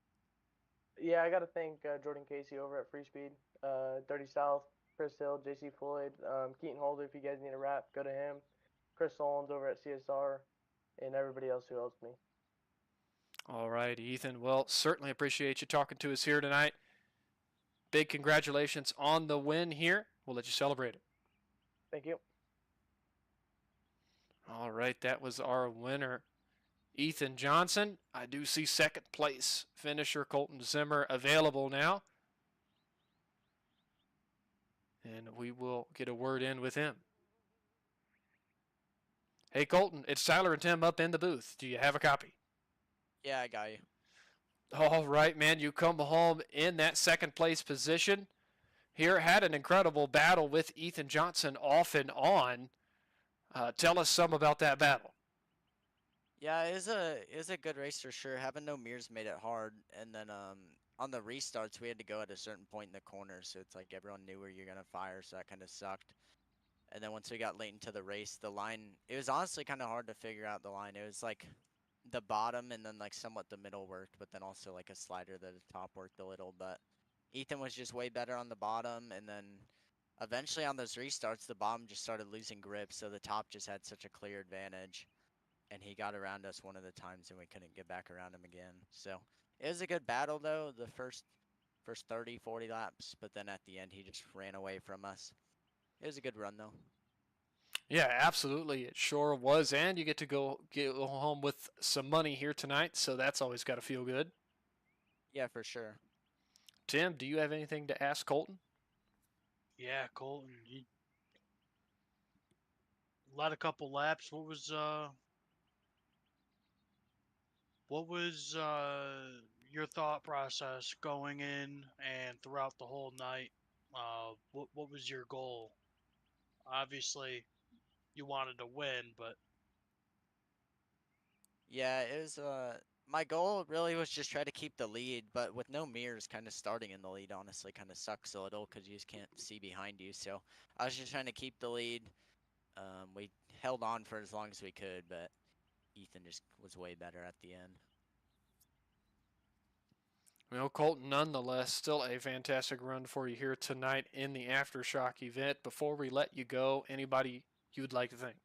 yeah, I got to thank Jordan Casey over at Free Speed, 30 South, Chris Hill, JC Floyd, Keaton Holder. If you guys need a wrap, go to him. Chris Solons over at CSR, and everybody else who helps me. All right, Ethan. Well, certainly appreciate you talking to us here tonight. Big congratulations on the win here. We'll let you celebrate it. Thank you. All right, that was our winner, Ethan Johnson. I do see second place finisher Colton Zimmer available now. And we will get a word in with him. Hey, Colton, it's Tyler and Tim up in the booth. Do you have a copy? Yeah, I got you. All right, man. You come home in that second place position. Here, had an incredible battle with Ethan Johnson off and on. Tell us some about that battle. Yeah, it was a good race for sure. Having no mirrors made it hard, and then on the restarts we had to go at a certain point in the corner, so it's like everyone knew where you're gonna fire, so that kind of sucked. And then once we got late into the race, the line, it was honestly kind of hard to figure out the line. It was like the bottom and then like somewhat the middle worked, but then also like a slider that the top worked a little. But Ethan was just way better on the bottom, and then eventually on those restarts, the bottom just started losing grip, so the top just had such a clear advantage. And he got around us one of the times and we couldn't get back around him again. So it was a good battle though, the first 30, 40 laps, but then at the end he just ran away from us. It was a good run though. Yeah, absolutely. It sure was. And you get to go home with some money here tonight, so that's always got to feel good. Yeah, for sure. Tim, do you have anything to ask Colton? Yeah, Colton, you led a couple laps. What was your thought process going in and throughout the whole night? What was your goal? Obviously, you wanted to win, but Yeah, it was my goal really was just try to keep the lead, but with no mirrors kind of starting in the lead honestly kind of sucks a little cuz you just can't see behind you. So I was just trying to keep the lead. We held on for as long as we could, but Ethan just was way better at the end. Well, Colton, nonetheless, still a fantastic run for you here tonight in the AfterShock event. Before we let you go, anybody you would like to thank?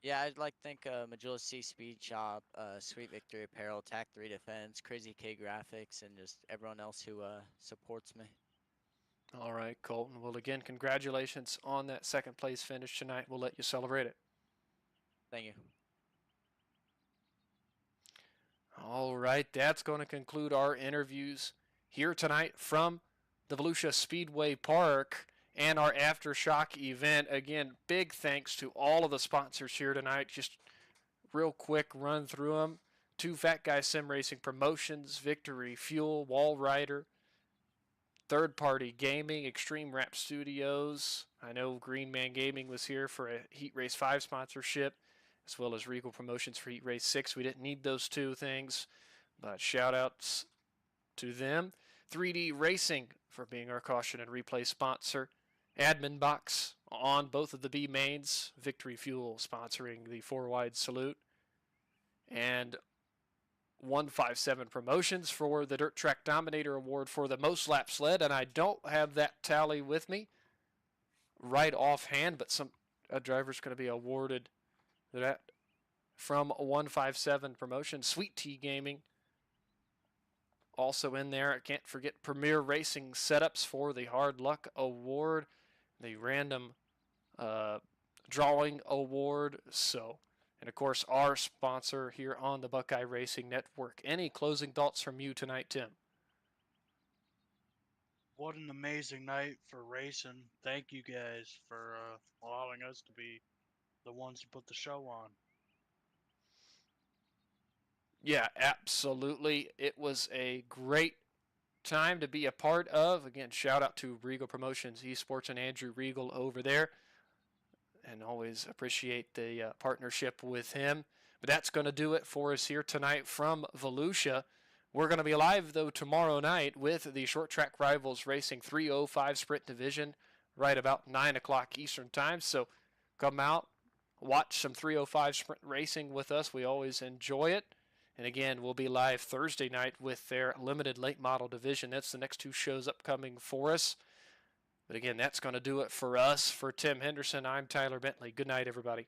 Yeah, I'd like to thank Majula C Speed Shop, Sweet Victory Apparel, Tac 3 Defense, Crazy K Graphics, and just everyone else who supports me. All right, Colton. Well, again, congratulations on that second place finish tonight. We'll let you celebrate it. Thank you. All right, that's going to conclude our interviews here tonight from the Volusia Speedway Park and our AfterShock event. Again, big thanks to all of the sponsors here tonight. Just real quick run through them. Two Fat Guy Sim Racing Promotions, Victory Fuel, Wall Rider, Third Party Gaming, Extreme Rap Studios. I know Green Man Gaming was here for a Heat Race 5 sponsorship, as well as Regal Promotions for Heat Race 6. We didn't need those two things, but shout outs to them. 3D Racing for being our caution and replay sponsor. Admin Box on both of the B mains. Victory Fuel sponsoring the 4-wide salute. And 157 Promotions for the Dirt Track Dominator Award for the most laps led. And I don't have that tally with me right offhand, but a driver's going to be awarded that from 157 Promotions. Sweet Tea Gaming also in there. I can't forget Premier Racing Setups for the Hard Luck Award, the random drawing award. So, and of course, our sponsor here on the Buckeye Racing Network. Any closing thoughts from you tonight, Tim? What an amazing night for racing. Thank you guys for allowing us to be the ones to put the show on. Yeah, absolutely. It was a great time to be a part of. Again, shout out to Regal Promotions Esports and Andrew Regal over there. And always appreciate the partnership with him. But that's going to do it for us here tonight from Volusia. We're going to be live, though, tomorrow night with the Short Track Rivals Racing 305 Sprint Division right about 9 o'clock Eastern Time. So come out, watch some 305 Sprint Racing with us. We always enjoy it. And again, we'll be live Thursday night with their limited late model division. That's the next two shows upcoming for us. But again, that's going to do it for us. For Tim Henderson, I'm Tyler Bentley. Good night, everybody.